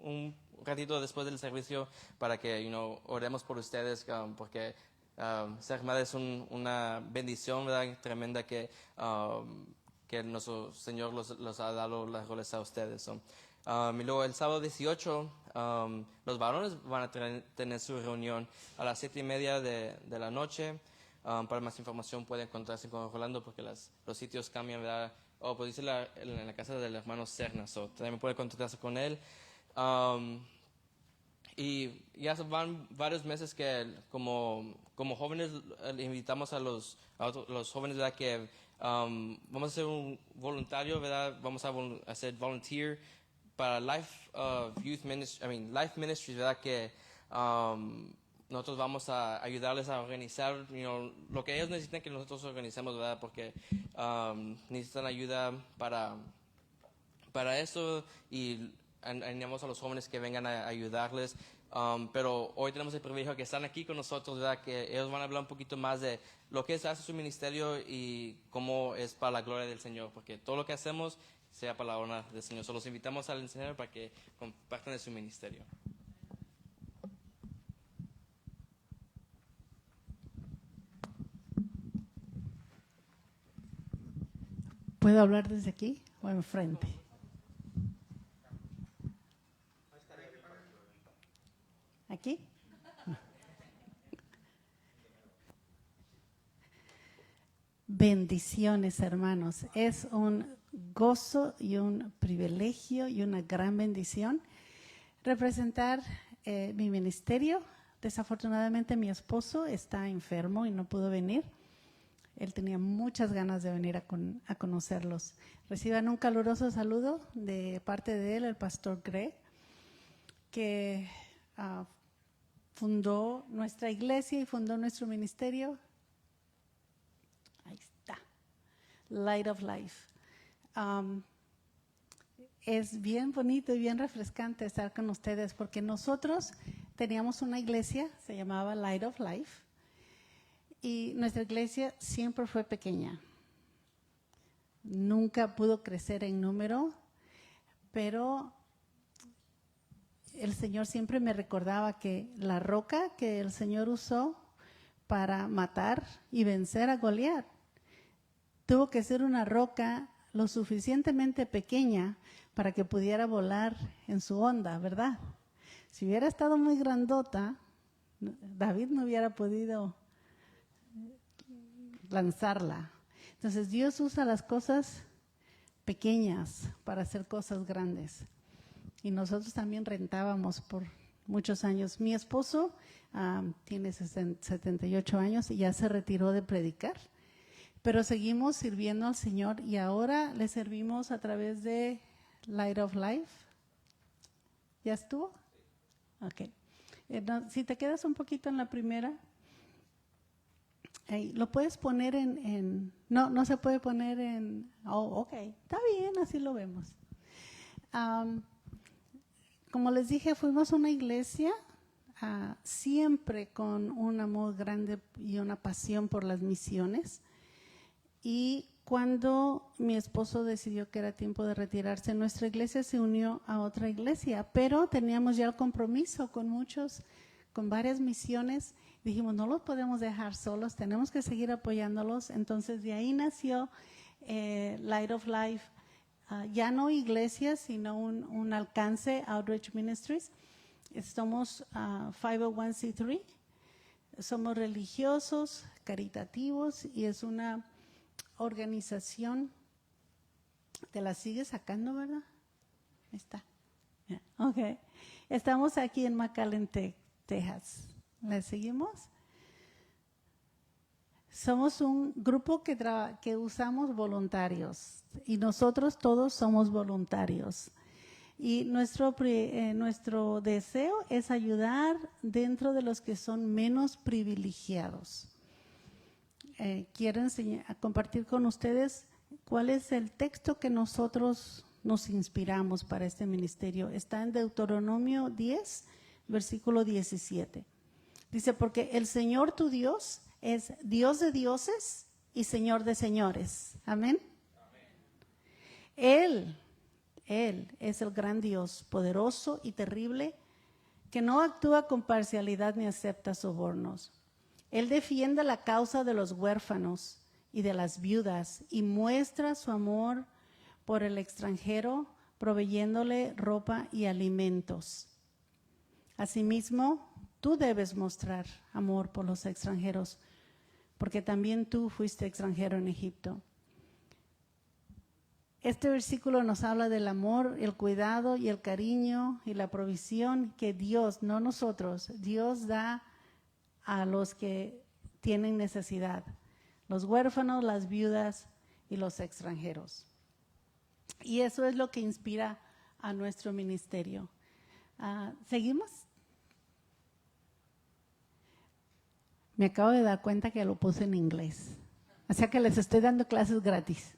un ratito después del servicio para que oremos por ustedes, porque ser madre es una bendición, ¿verdad? Tremenda que nuestro Señor los ha dado las roles a ustedes. So. Y luego el sábado 18, los varones van a tener su reunión a las 7:30 de la noche. Para más información pueden encontrarse con Rolando porque los sitios cambian, ¿verdad? Pues dice en la casa del hermano Cerna, so también puede contactarse con él. Y ya van varios meses que como jóvenes le invitamos a los jóvenes, ¿verdad? Que vamos a ser un voluntario, ¿verdad? Vamos a hacer volunteer para Life Ministries, ¿verdad? Que nosotros vamos a ayudarles a organizar lo que ellos necesitan que nosotros organicemos, ¿verdad? Porque necesitan ayuda para eso y animamos a los jóvenes que vengan a ayudarles. Pero hoy tenemos el privilegio que están aquí con nosotros, ¿verdad? Que ellos van a hablar un poquito más de lo que hace su ministerio y cómo es para la gloria del Señor, porque todo lo que hacemos sea para la honra del Señor. Solo los invitamos al enseñador para que compartan de su ministerio. ¿Puedo hablar desde aquí o enfrente? ¿Aquí? Bendiciones, hermanos. Es un gozo y un privilegio y una gran bendición representar mi ministerio. Desafortunadamente mi esposo está enfermo y no pudo venir. Él tenía muchas ganas de venir a conocerlos. Reciban un caluroso saludo de parte de él, el pastor Greg, que fundó nuestra iglesia y fundó nuestro ministerio. Ahí está, Light of Life. Es bien bonito y bien refrescante estar con ustedes porque nosotros teníamos una iglesia, se llamaba Light of Life, y nuestra iglesia siempre fue pequeña. Nunca pudo crecer en número, pero el Señor siempre me recordaba que la roca que el Señor usó para matar y vencer a Goliat tuvo que ser una roca lo suficientemente pequeña para que pudiera volar en su onda, ¿verdad? Si hubiera estado muy grandota, David no hubiera podido lanzarla. Entonces Dios usa las cosas pequeñas para hacer cosas grandes. Y nosotros también rentábamos por muchos años. Mi esposo tiene 78 años y ya se retiró de predicar, pero seguimos sirviendo al Señor y ahora le servimos a través de Light of Life. ¿Ya estuvo? Ok. Si te quedas un poquito en la primera, lo puedes poner no se puede poner en, ok, está bien, así lo vemos. Como les dije, fuimos una iglesia siempre con un amor grande y una pasión por las misiones. Y cuando mi esposo decidió que era tiempo de retirarse, nuestra iglesia se unió a otra iglesia, pero teníamos ya el compromiso con varias misiones. Dijimos, no los podemos dejar solos, tenemos que seguir apoyándolos. Entonces de ahí nació Light of Life. Ya no iglesias, sino un alcance, Outreach Ministries. Somos 501c3, somos religiosos, caritativos y es una organización. Te la sigue sacando, ¿verdad? Ahí está. Ok. Estamos aquí en McAllen, Texas. ¿Le seguimos? Somos un grupo que usamos voluntarios y nosotros todos somos voluntarios. Y nuestro deseo es ayudar dentro de los que son menos privilegiados. Quiero compartir con ustedes cuál es el texto que nosotros nos inspiramos para este ministerio. Está en Deuteronomio 10, versículo 17. Dice, porque el Señor tu Dios es Dios de dioses y Señor de señores. Amén. Él Él es el gran Dios, poderoso y terrible, que no actúa con parcialidad ni acepta sobornos. Él defiende la causa de los huérfanos y de las viudas y muestra su amor por el extranjero, proveyéndole ropa y alimentos. Asimismo, tú debes mostrar amor por los extranjeros, porque también tú fuiste extranjero en Egipto. Este versículo nos habla del amor, el cuidado y el cariño y la provisión que Dios, no nosotros, Dios da a los que tienen necesidad, los huérfanos, las viudas y los extranjeros. Y eso es lo que inspira a nuestro ministerio. ¿Seguimos? Me acabo de dar cuenta que lo puse en inglés, o sea que les estoy dando clases gratis.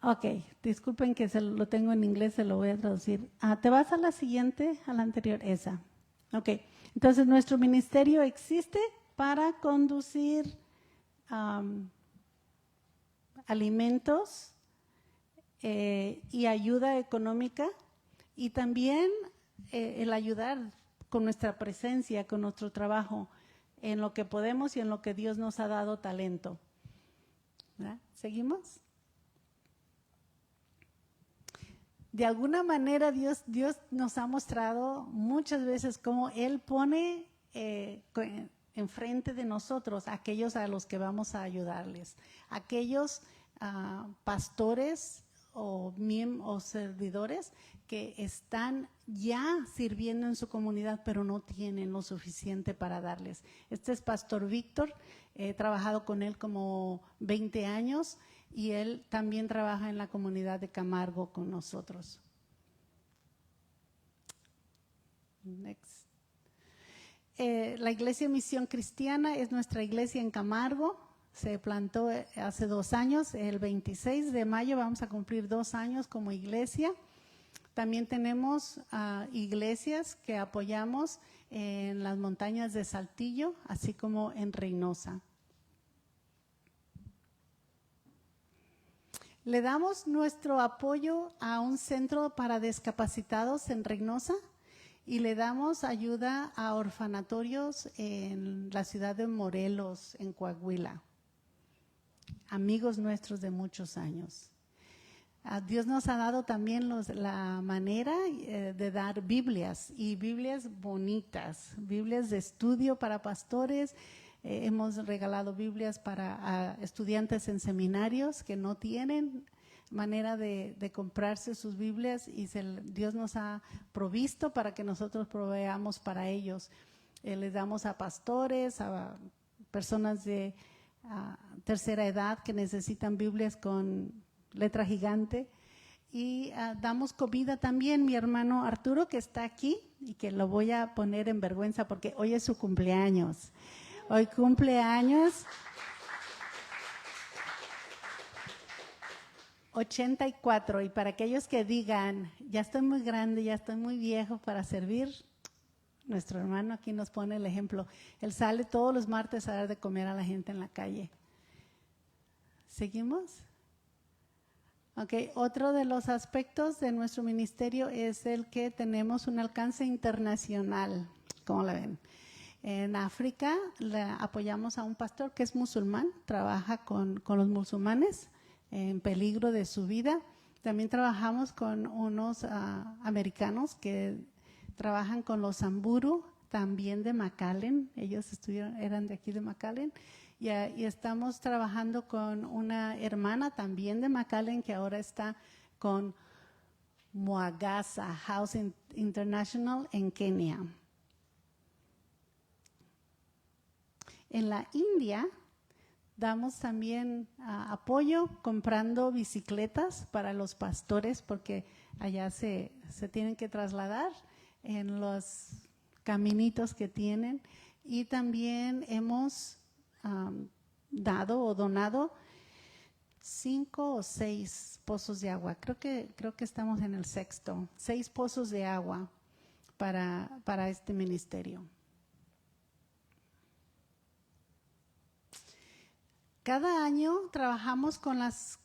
Ok, disculpen que lo tengo en inglés, se lo voy a traducir. ¿Te vas a la siguiente, a la anterior? Esa. Ok, entonces nuestro ministerio existe para conducir alimentos y ayuda económica, y también el ayudar con nuestra presencia, con nuestro trabajo, en lo que podemos y en lo que Dios nos ha dado talento. ¿Verdad? ¿Seguimos? De alguna manera Dios nos ha mostrado muchas veces cómo Él pone enfrente de nosotros a aquellos a los que vamos a ayudarles, aquellos pastores o servidores que están ya sirviendo en su comunidad, pero no tienen lo suficiente para darles. Este es Pastor Víctor, he trabajado con él como 20 años y él también trabaja en la comunidad de Camargo con nosotros. Next. La Iglesia Misión Cristiana es nuestra iglesia en Camargo. Se plantó hace 2 años, el 26 de mayo vamos a cumplir 2 años como iglesia. También tenemos iglesias que apoyamos en las montañas de Saltillo, así como en Reynosa. Le damos nuestro apoyo a un centro para discapacitados en Reynosa y le damos ayuda a orfanatorios en la ciudad de Morelos, en Coahuila. Amigos nuestros de muchos años. Dios nos ha dado también la manera de dar Biblias, y Biblias bonitas, Biblias de estudio para pastores. Hemos regalado Biblias para estudiantes en seminarios que no tienen manera de comprarse sus Biblias, y Dios nos ha provisto para que nosotros proveamos para ellos. Les damos a pastores, a personas de tercera edad que necesitan Biblias con letra gigante, y damos comida también. Mi hermano Arturo, que está aquí y que lo voy a poner en vergüenza porque hoy es su cumpleaños. Hoy cumpleaños 84, y para aquellos que digan, ya estoy muy grande, ya estoy muy viejo para servir, nuestro hermano aquí nos pone el ejemplo. Él sale todos los martes a dar de comer a la gente en la calle. ¿Seguimos? Ok, otro de los aspectos de nuestro ministerio es el que tenemos un alcance internacional. ¿Cómo la ven? En África apoyamos a un pastor que es musulmán, trabaja con los musulmanes en peligro de su vida. También trabajamos con unos americanos que trabajan con los Samburu, también de McAllen. Ellos eran de aquí de McAllen. Y estamos trabajando con una hermana también de McAllen que ahora está con Moagasa House International en Kenia. En la India damos también apoyo comprando bicicletas para los pastores, porque allá se tienen que trasladar en los caminitos que tienen, y también hemos dado o donado 5 o 6 pozos de agua. Creo que estamos en el 6º. 6 pozos de agua para este ministerio. Cada año trabajamos con las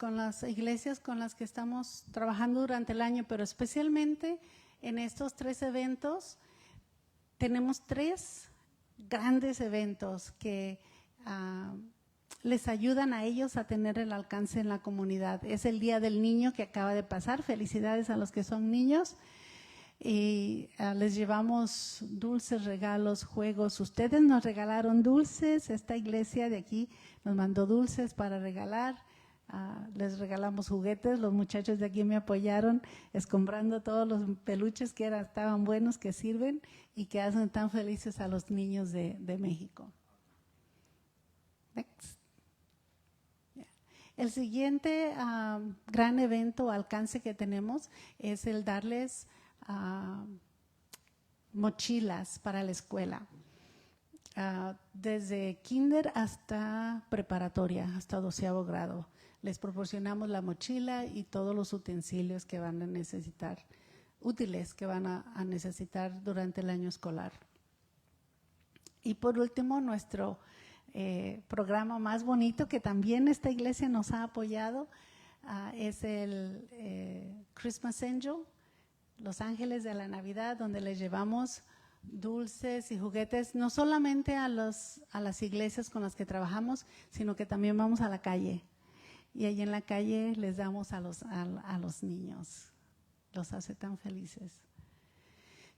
iglesias con las que estamos trabajando durante el año, pero especialmente en estos 3 eventos tenemos 3 grandes eventos que les ayudan a ellos a tener el alcance en la comunidad. Es el Día del Niño que acaba de pasar. Felicidades a los que son niños. Y les llevamos dulces, regalos, juegos. Ustedes nos regalaron dulces. Esta iglesia de aquí nos mandó dulces para regalar. Les regalamos juguetes. Los muchachos de aquí me apoyaron escombrando todos los peluches que estaban buenos, que sirven y que hacen tan felices a los niños de México. Next. El siguiente gran evento o alcance que tenemos es el darles mochilas para la escuela, desde kinder hasta preparatoria, hasta 12º grado. Les proporcionamos la mochila y todos los utensilios que van a necesitar, útiles que van a necesitar durante el año escolar. Y por último, nuestro programa más bonito, que también esta iglesia nos ha apoyado, es el Christmas Angel, los ángeles de la Navidad, donde les llevamos dulces y juguetes, no solamente a las iglesias con las que trabajamos, sino que también vamos a la calle. Y ahí en la calle les damos a los niños. Los hace tan felices.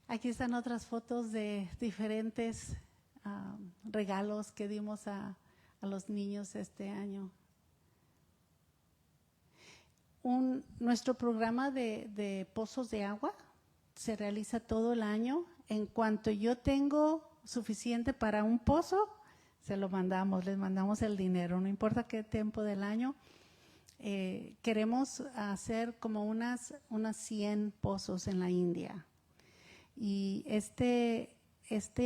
Aquí están otras fotos de diferentes regalos que dimos a los niños este año. Nuestro programa de pozos de agua se realiza todo el año. En cuanto yo tengo suficiente para un pozo, se lo mandamos, les mandamos el dinero, no importa qué tiempo del año. Queremos hacer como unas 100 pozos en la India. Y este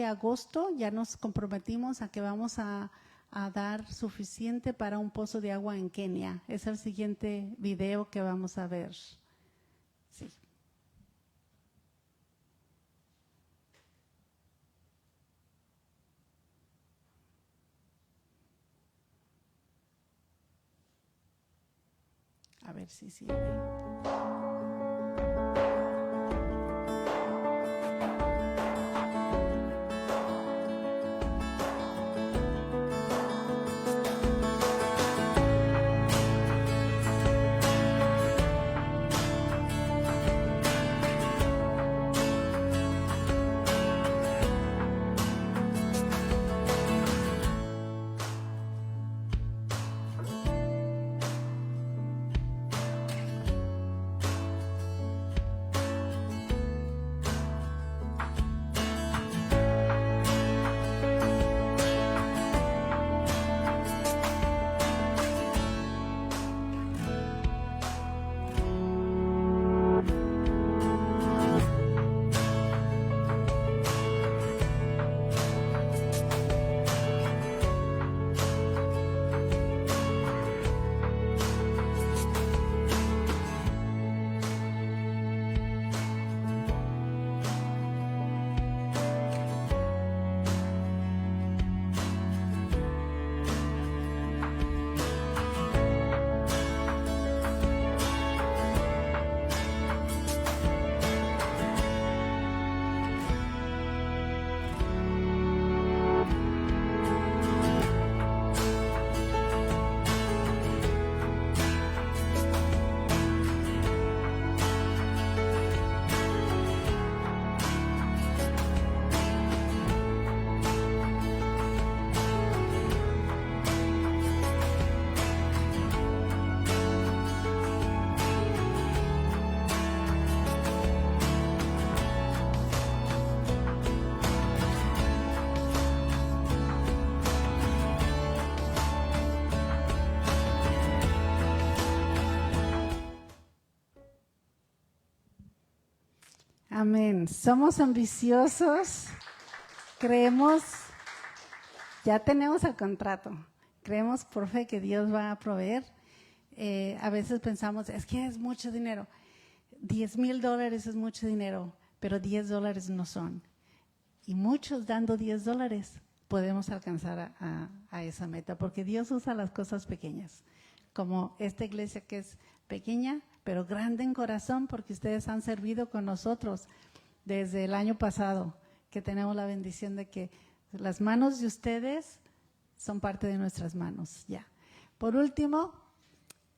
agosto ya nos comprometimos a que vamos a dar suficiente para un pozo de agua en Kenia. Es el siguiente video que vamos a ver. Sí. A ver si sigue. Amén. Somos ambiciosos, creemos, ya tenemos el contrato, creemos por fe que Dios va a proveer. A veces pensamos, es que es mucho dinero, $10,000 es mucho dinero, pero $10 no son. Y muchos dando $10 podemos alcanzar a esa meta, porque Dios usa las cosas pequeñas, como esta iglesia que es pequeña, pero grande en corazón, porque ustedes han servido con nosotros desde el año pasado, que tenemos la bendición de que las manos de ustedes son parte de nuestras manos, ya. Por último,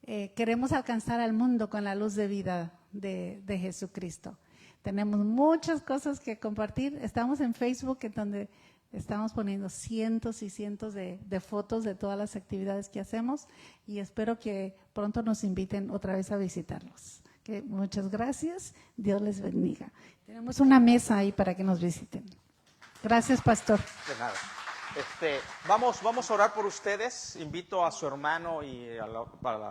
queremos alcanzar al mundo con la luz de vida de Jesucristo. Tenemos muchas cosas que compartir. Estamos en Facebook, en donde estamos poniendo cientos y cientos de fotos de todas las actividades que hacemos, y espero que pronto nos inviten otra vez a visitarlos. Muchas gracias. Dios les bendiga. Tenemos una mesa ahí para que nos visiten. Gracias, pastor. De nada. Vamos a orar por ustedes. Invito a su hermano y a la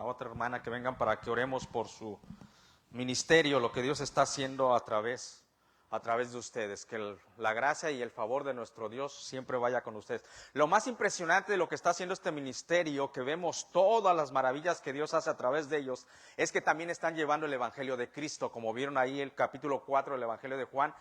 otra hermana que vengan para que oremos por su ministerio, lo que Dios está haciendo a través de ustedes. Que la gracia y el favor de nuestro Dios siempre vaya con ustedes. Lo más impresionante de lo que está haciendo este ministerio, que vemos todas las maravillas que Dios hace a través de ellos, es que también están llevando el Evangelio de Cristo, como vieron ahí el capítulo 4 del Evangelio de Juan,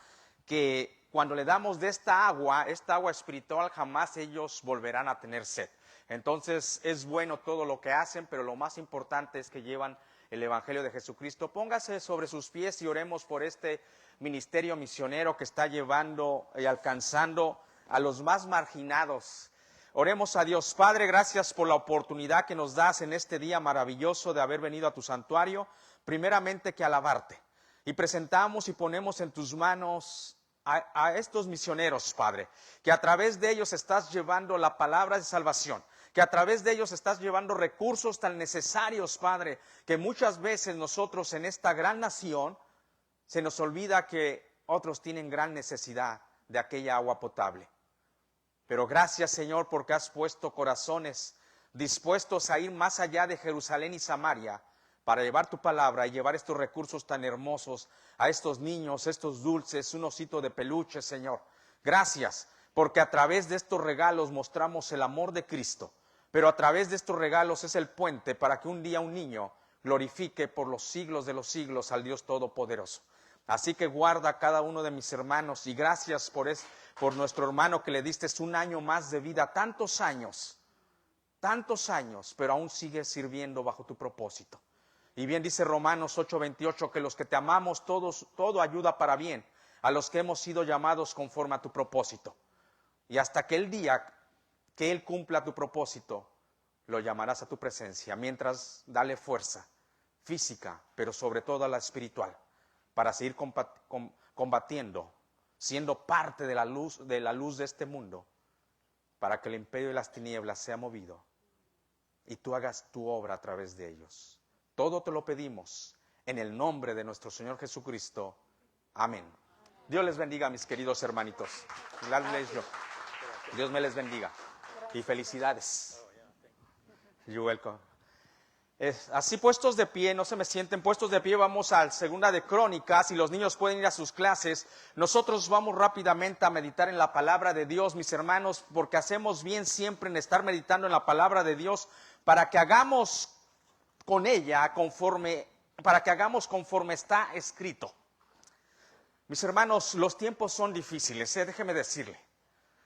que cuando le damos de esta agua espiritual, jamás ellos volverán a tener sed. Entonces es bueno todo lo que hacen, pero lo más importante es que llevan el Evangelio de Jesucristo. Póngase sobre sus pies y oremos por este ministerio misionero que está llevando y alcanzando a los más marginados. Oremos a Dios. Padre, gracias por la oportunidad que nos das en este día maravilloso de haber venido a tu santuario. Primeramente que alabarte. Y presentamos y ponemos en tus manos a estos misioneros, Padre, que a través de ellos estás llevando la palabra de salvación, que a través de ellos estás llevando recursos tan necesarios, Padre, que muchas veces nosotros en esta gran nación se nos olvida que otros tienen gran necesidad de aquella agua potable. Pero gracias, Señor, porque has puesto corazones dispuestos a ir más allá de Jerusalén y Samaria para llevar tu palabra y llevar estos recursos tan hermosos a estos niños, estos dulces, un osito de peluche, Señor. Gracias, porque a través de estos regalos mostramos el amor de Cristo, pero a través de estos regalos es el puente para que un día un niño glorifique por los siglos de los siglos al Dios Todopoderoso. Así que guarda a cada uno de mis hermanos y gracias por nuestro hermano que le diste un año más de vida, tantos años, pero aún sigue sirviendo bajo tu propósito. Y bien dice Romanos 8:28 que los que te amamos todo ayuda para bien a los que hemos sido llamados conforme a tu propósito. Y hasta que el día que Él cumpla tu propósito, lo llamarás a tu presencia. Mientras, dale fuerza física, pero sobre todo la espiritual, para seguir combatiendo, siendo parte de la luz de este mundo, para que el imperio de las tinieblas sea movido y tú hagas tu obra a través de ellos. Todo te lo pedimos en el nombre de nuestro Señor Jesucristo. Amén. Dios les bendiga, mis queridos hermanitos. Dios me les bendiga. Y felicidades. You're welcome. Así puestos de pie, no se me sienten, puestos de pie, vamos al Segunda de Crónicas y los niños pueden ir a sus clases. Nosotros vamos rápidamente a meditar en la palabra de Dios, mis hermanos, porque hacemos bien siempre en estar meditando en la palabra de Dios para que hagamos con ella conforme está escrito. Mis hermanos, los tiempos son difíciles, déjeme decirle.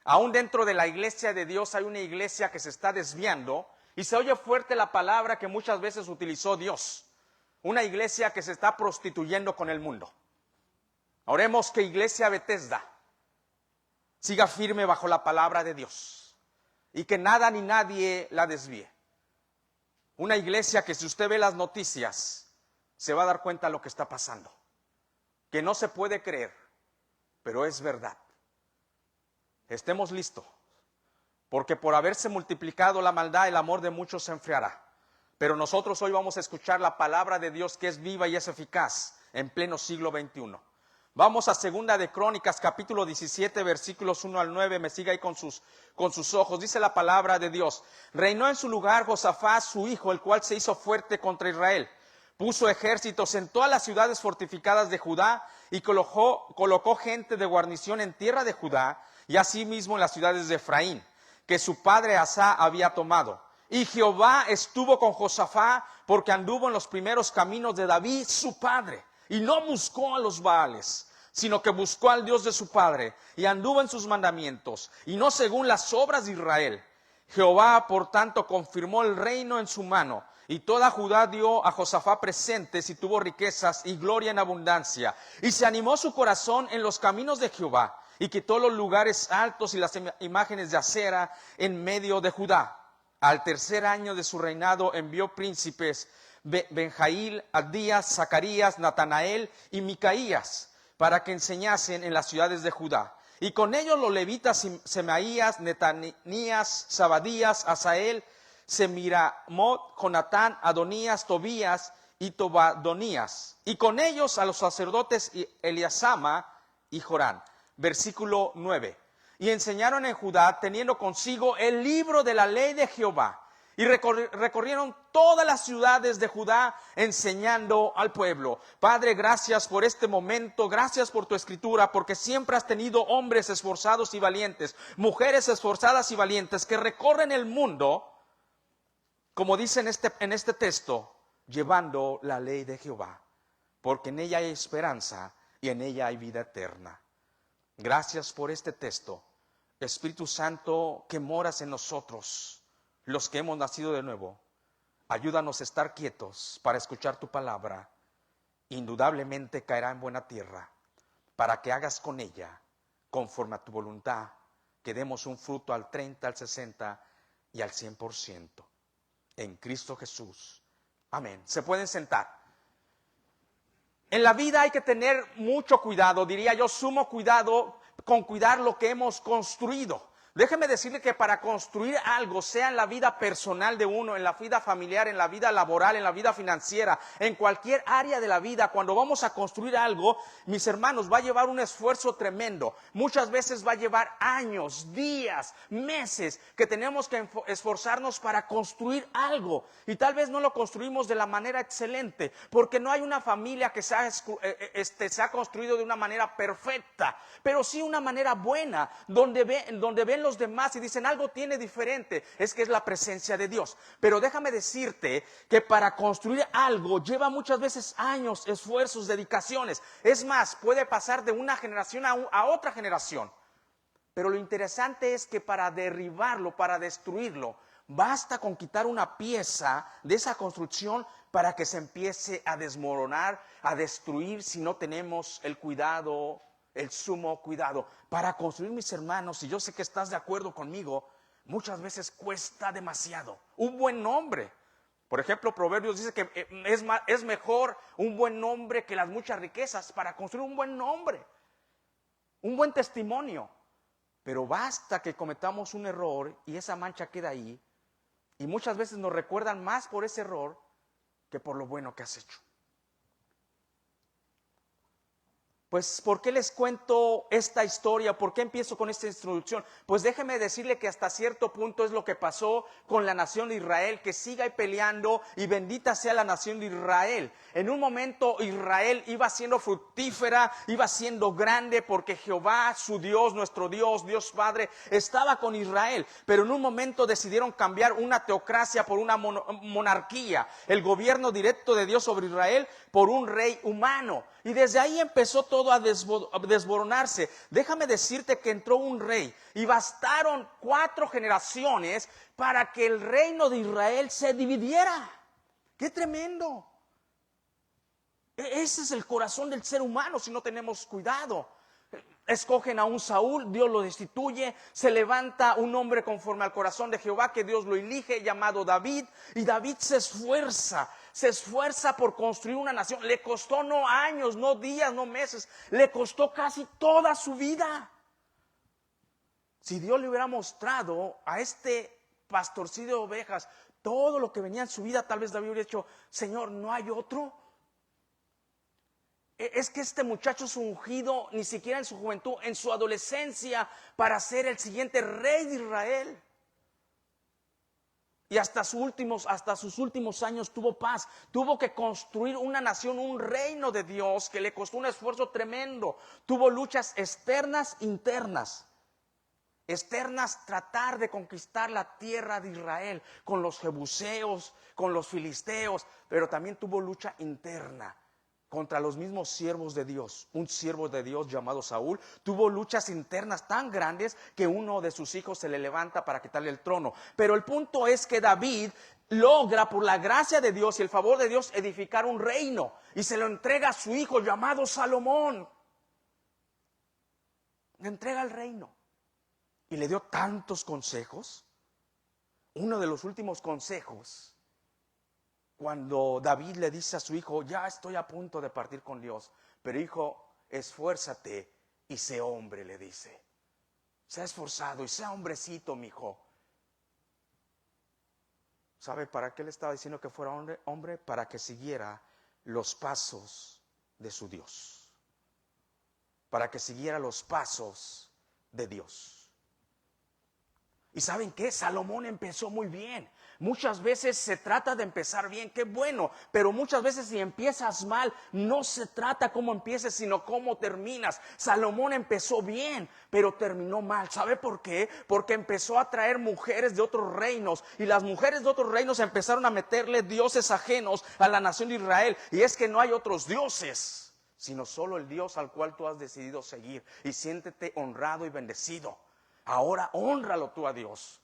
Aún dentro de la iglesia de Dios hay una iglesia que se está desviando y se oye fuerte la palabra que muchas veces utilizó Dios. Una iglesia que se está prostituyendo con el mundo. Oremos que Iglesia Bethesda siga firme bajo la palabra de Dios y que nada ni nadie la desvíe. Una iglesia que si usted ve las noticias se va a dar cuenta de lo que está pasando. Que no se puede creer, pero es verdad. Estemos listos, porque por haberse multiplicado la maldad, el amor de muchos se enfriará. Pero nosotros hoy vamos a escuchar la palabra de Dios que es viva y es eficaz en pleno siglo XXI. Vamos a Segunda de Crónicas, capítulo 17, versículos 1 al 9. Me siga ahí con sus ojos. Dice la palabra de Dios. Reinó en su lugar Josafat, su hijo, el cual se hizo fuerte contra Israel. Puso ejércitos en todas las ciudades fortificadas de Judá y colocó gente de guarnición en tierra de Judá y asimismo en las ciudades de Efraín, que su padre Asa había tomado. Y Jehová estuvo con Josafat porque anduvo en los primeros caminos de David, su padre, y no buscó a los Baales, sino que buscó al Dios de su padre y anduvo en sus mandamientos, y no según las obras de Israel. Jehová, por tanto, confirmó el reino en su mano, y toda Judá dio a Josafat presentes y tuvo riquezas y gloria en abundancia. Y se animó su corazón en los caminos de Jehová, y quitó los lugares altos y las imágenes de acera en medio de Judá. Al tercer año de su reinado envió príncipes Benjail, Abdías, Zacarías, Natanael y Micaías para que enseñasen en las ciudades de Judá. Y con ellos los levitas Semaías, Netanías, Zabadías, Asael, Semiramot, Jonatán, Adonías, Tobías y Tobadonías. Y con ellos a los sacerdotes Eliasama y Jorán. Versículo 9. Y enseñaron en Judá, teniendo consigo el libro de la ley de Jehová. Y recorrieron todas las ciudades de Judá enseñando al pueblo. Padre, gracias por este momento, gracias por tu escritura, porque siempre has tenido hombres esforzados y valientes, mujeres esforzadas y valientes que recorren el mundo, como dice en este texto, llevando la ley de Jehová, porque en ella hay esperanza y en ella hay vida eterna. Gracias por este texto, Espíritu Santo, que moras en nosotros, los que hemos nacido de nuevo. Ayúdanos a estar quietos para escuchar tu palabra. Indudablemente caerá en buena tierra, para que hagas con ella, conforme a tu voluntad, que demos un fruto al 30, al 60 y al 100%. En Cristo Jesús. Amén. Se pueden sentar. En la vida hay que tener mucho cuidado, diría yo, sumo cuidado con cuidar lo que hemos construido. Déjeme decirle que para construir algo, sea en la vida personal de uno, en la vida familiar, en la vida laboral, en la vida financiera, en cualquier área de la vida, cuando vamos a construir algo, mis hermanos, va a llevar un esfuerzo tremendo. Muchas veces va a llevar años, días, meses, que tenemos que esforzarnos para construir algo. Y tal vez no lo construimos de la manera excelente, porque no hay una familia que se ha construido de una manera perfecta, pero sí una manera buena, donde ven los demás y dicen algo tiene diferente, es que es la presencia de Dios. Pero déjame decirte que para construir algo lleva muchas veces años, esfuerzos, dedicaciones. Es más, puede pasar de una generación a otra generación. Pero lo interesante es que para derribarlo, para destruirlo, basta con quitar una pieza de esa construcción para que se empiece a desmoronar, a destruir, si no tenemos el cuidado, el sumo cuidado. Para construir, mis hermanos, y yo sé que estás de acuerdo conmigo, muchas veces cuesta demasiado. Un buen nombre. Por ejemplo, Proverbios dice que es mejor un buen nombre que las muchas riquezas. Para construir un buen nombre, un buen testimonio. Pero basta que cometamos un error y esa mancha queda ahí. Y muchas veces nos recuerdan más por ese error que por lo bueno que has hecho. Pues, ¿por qué les cuento esta historia? ¿Por qué empiezo con esta introducción? Pues déjeme decirle que hasta cierto punto es lo que pasó con la nación de Israel, que siga peleando y bendita sea la nación de Israel. En un momento Israel iba siendo fructífera, iba siendo grande porque Jehová, su Dios, nuestro Dios, Dios Padre, estaba con Israel. Pero en un momento decidieron cambiar una teocracia por una monarquía, el gobierno directo de Dios sobre Israel por un rey humano. Y desde ahí empezó todo a desmoronarse. Déjame decirte que entró un rey y bastaron 4 generaciones para que el reino de Israel se dividiera. ¡Qué tremendo! Ese es el corazón del ser humano si no tenemos cuidado. Escogen a un Saúl, Dios lo destituye, se levanta un hombre conforme al corazón de Jehová que Dios lo elige, llamado David, y David se esfuerza por construir una nación. Le costó no años, no días, no meses, le costó casi toda su vida. Si Dios le hubiera mostrado a este pastorcillo de ovejas todo lo que venía en su vida, tal vez David hubiera dicho: Señor, ¿no hay otro? Es que este muchacho es ungido ni siquiera en su juventud, en su adolescencia, para ser el siguiente rey de Israel. Y hasta sus últimos años tuvo paz. Tuvo que construir una nación, un reino de Dios que le costó un esfuerzo tremendo. Tuvo luchas externas, internas. Externas, tratar de conquistar la tierra de Israel con los jebuseos, con los filisteos, pero también tuvo lucha interna. contra los mismos siervos de Dios. Un siervo de Dios llamado Saúl tuvo luchas internas tan grandes que uno de sus hijos se le levanta para quitarle el trono. Pero el punto es que David logra, por la gracia de Dios y el favor de Dios, edificar un reino y se lo entrega a su hijo llamado Salomón. Le entrega el reino y le dio tantos consejos. Uno de los últimos consejos, cuando David le dice a su hijo: ya estoy a punto de partir con Dios, pero hijo, esfuérzate y sé hombre, le dice. Sea esforzado y sea hombrecito, mi hijo. ¿Sabe para qué le estaba diciendo que fuera hombre? Para que siguiera los pasos de su Dios. Para que siguiera los pasos de Dios. ¿Y saben qué? Salomón empezó muy bien. Muchas veces se trata de empezar bien, qué bueno, pero muchas veces si empiezas mal, no se trata cómo empieces, sino cómo terminas. Salomón empezó bien, pero terminó mal. ¿Sabe por qué? Porque empezó a traer mujeres de otros reinos, y las mujeres de otros reinos empezaron a meterle dioses ajenos a la nación de Israel. Y es que no hay otros dioses, sino solo el Dios al cual tú has decidido seguir. Y siéntete honrado y bendecido. Ahora hónralo tú a Dios,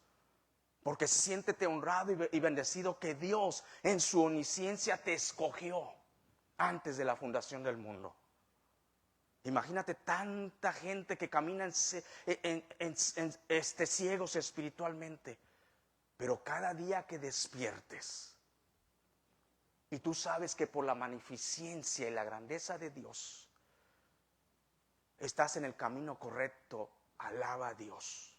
porque siéntete honrado y bendecido que Dios en su omnisciencia te escogió antes de la fundación del mundo. Imagínate tanta gente que camina ciegos espiritualmente, pero cada día que despiertes y tú sabes que por la magnificencia y la grandeza de Dios estás en el camino correcto, alaba a Dios.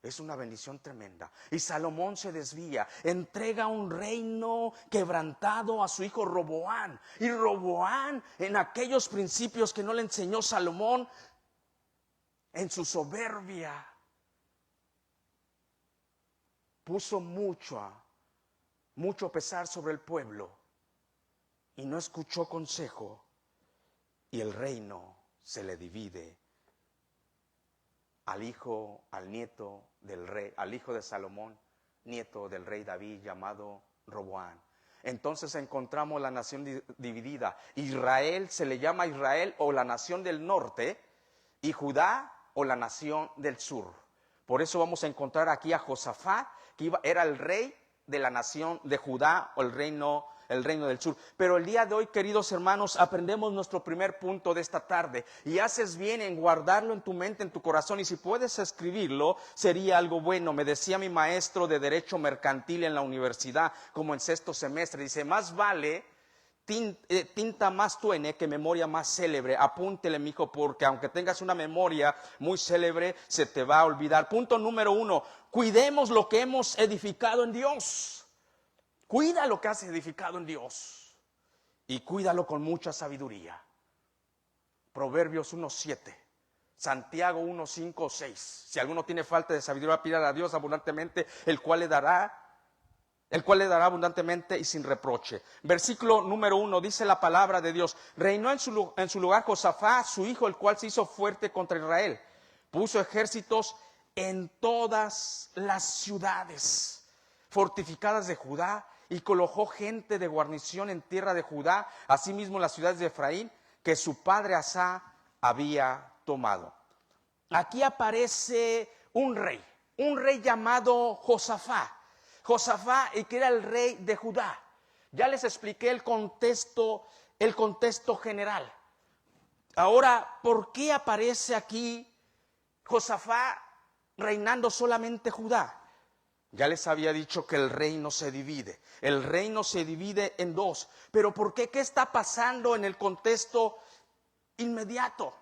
Es una bendición tremenda. Y Salomón se desvía, entrega un reino quebrantado a su hijo Roboán. Y Roboán, en aquellos principios que no le enseñó Salomón, en su soberbia, puso mucho pesar sobre el pueblo y no escuchó consejo, y el reino se le divide al nieto del rey, al hijo de Salomón, nieto del rey David, llamado Roboán. Entonces encontramos la nación dividida. Israel se le llama Israel o la nación del norte, y Judá o la nación del sur. Por eso vamos a encontrar aquí a Josafat, que era el rey de la nación de Judá o el reino del sur. Pero el día de hoy, queridos hermanos, aprendemos nuestro primer punto de esta tarde, y haces bien en guardarlo en tu mente, en tu corazón, y si puedes escribirlo, sería algo bueno. Me decía mi maestro de Derecho Mercantil en la universidad, como en sexto semestre, dice: más vale tinta más tuene que memoria más célebre. Apúntele, mijo, porque aunque tengas una memoria muy célebre, se te va a olvidar. Punto número 1, cuidemos lo que hemos edificado en Dios. Cuida lo que has edificado en Dios y cuídalo con mucha sabiduría. Proverbios 1:7, Santiago 1:5-6. Si alguno tiene falta de sabiduría, pídala a Dios abundantemente, el cual le dará abundantemente y sin reproche. Versículo número 1, dice la palabra de Dios: reinó en su lugar Josafat, su hijo, el cual se hizo fuerte contra Israel. Puso ejércitos en todas las ciudades fortificadas de Judá, y colocó gente de guarnición en tierra de Judá, asimismo en las ciudades de Efraín, que su padre Asá había tomado. Aquí aparece un rey llamado Josafat, y que era el rey de Judá. Ya les expliqué el contexto general. Ahora, ¿por qué aparece aquí Josafat reinando solamente Judá? Ya les había dicho que el reino se divide. El reino se divide en dos. ¿Pero por qué? ¿Qué está pasando en el contexto inmediato?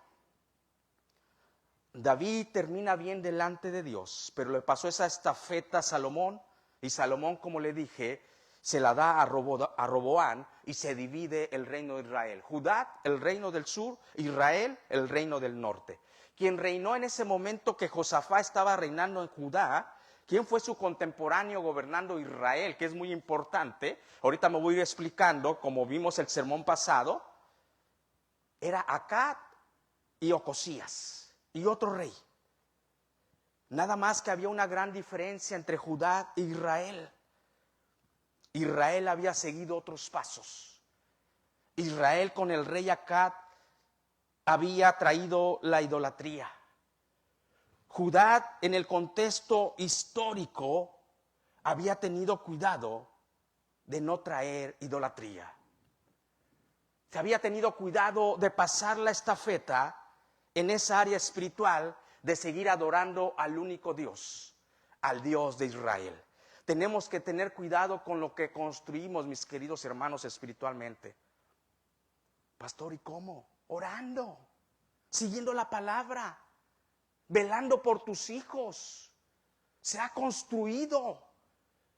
David termina bien delante de Dios, pero le pasó esa estafeta a Salomón, y Salomón, como le dije, se la da a Roboán, y se divide el reino de Israel. Judá, el reino del sur; Israel, el reino del norte. Quien reinó en ese momento que Josafat estaba reinando en Judá, ¿quién fue su contemporáneo gobernando Israel? Que es muy importante. Ahorita me voy a ir explicando, como vimos el sermón pasado. Era Acab y Ocosías, y otro rey. Nada más que había una gran diferencia entre Judá e Israel. Israel había seguido otros pasos. Israel con el rey Acab había traído la idolatría. Judá, en el contexto histórico, había tenido cuidado de no traer idolatría. Se había tenido cuidado de pasar la estafeta en esa área espiritual, de seguir adorando al único Dios, al Dios de Israel. Tenemos que tener cuidado con lo que construimos, mis queridos hermanos, espiritualmente. Pastor, ¿y cómo? Orando, siguiendo la palabra, velando por tus hijos. Se ha construido.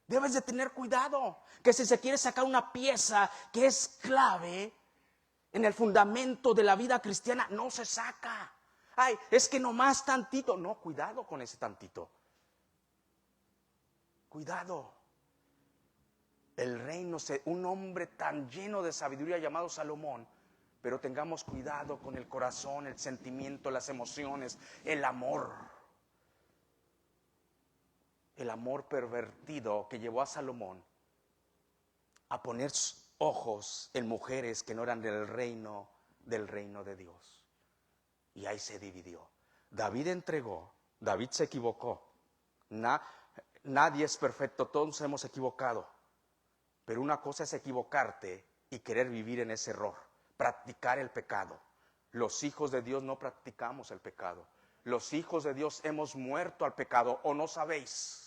Debes de tener cuidado, que si se quiere sacar una pieza que es clave en el fundamento de la vida cristiana, no se saca. Ay, es que nomás tantito. No, cuidado con ese tantito. Cuidado. El reino, un hombre tan lleno de sabiduría llamado Salomón, pero tengamos cuidado con el corazón, el sentimiento, las emociones, el amor. El amor pervertido que llevó a Salomón a poner sus ojos en mujeres que no eran del reino de Dios. Y ahí se dividió. David entregó, David se equivocó. Nadie es perfecto, todos nos hemos equivocado. Pero una cosa es equivocarte y querer vivir en ese error, practicar el pecado. Los hijos de Dios no practicamos el pecado. Los hijos de Dios hemos muerto al pecado, ¿o no sabéis?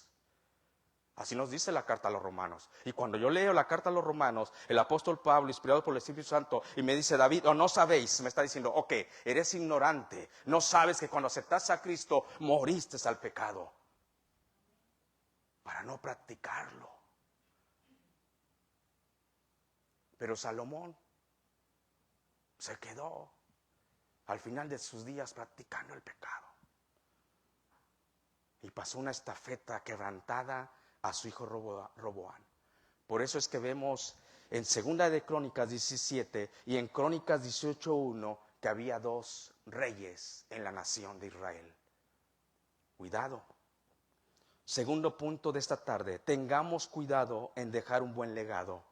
Así nos dice la carta a los romanos. Y cuando yo leo la carta a los romanos, el apóstol Pablo, inspirado por el Espíritu Santo, y me dice, David, o no sabéis, me está diciendo, ok, eres ignorante, no sabes que cuando aceptaste a Cristo, moriste al pecado, para no practicarlo. Pero Salomón se quedó al final de sus días practicando el pecado. Y pasó una estafeta quebrantada a su hijo Roboam. Por eso es que vemos en Segunda de Crónicas 17 y en Crónicas 18:1 que había 2 reyes en la nación de Israel. Cuidado. Segundo punto de esta tarde, tengamos cuidado en dejar un buen legado.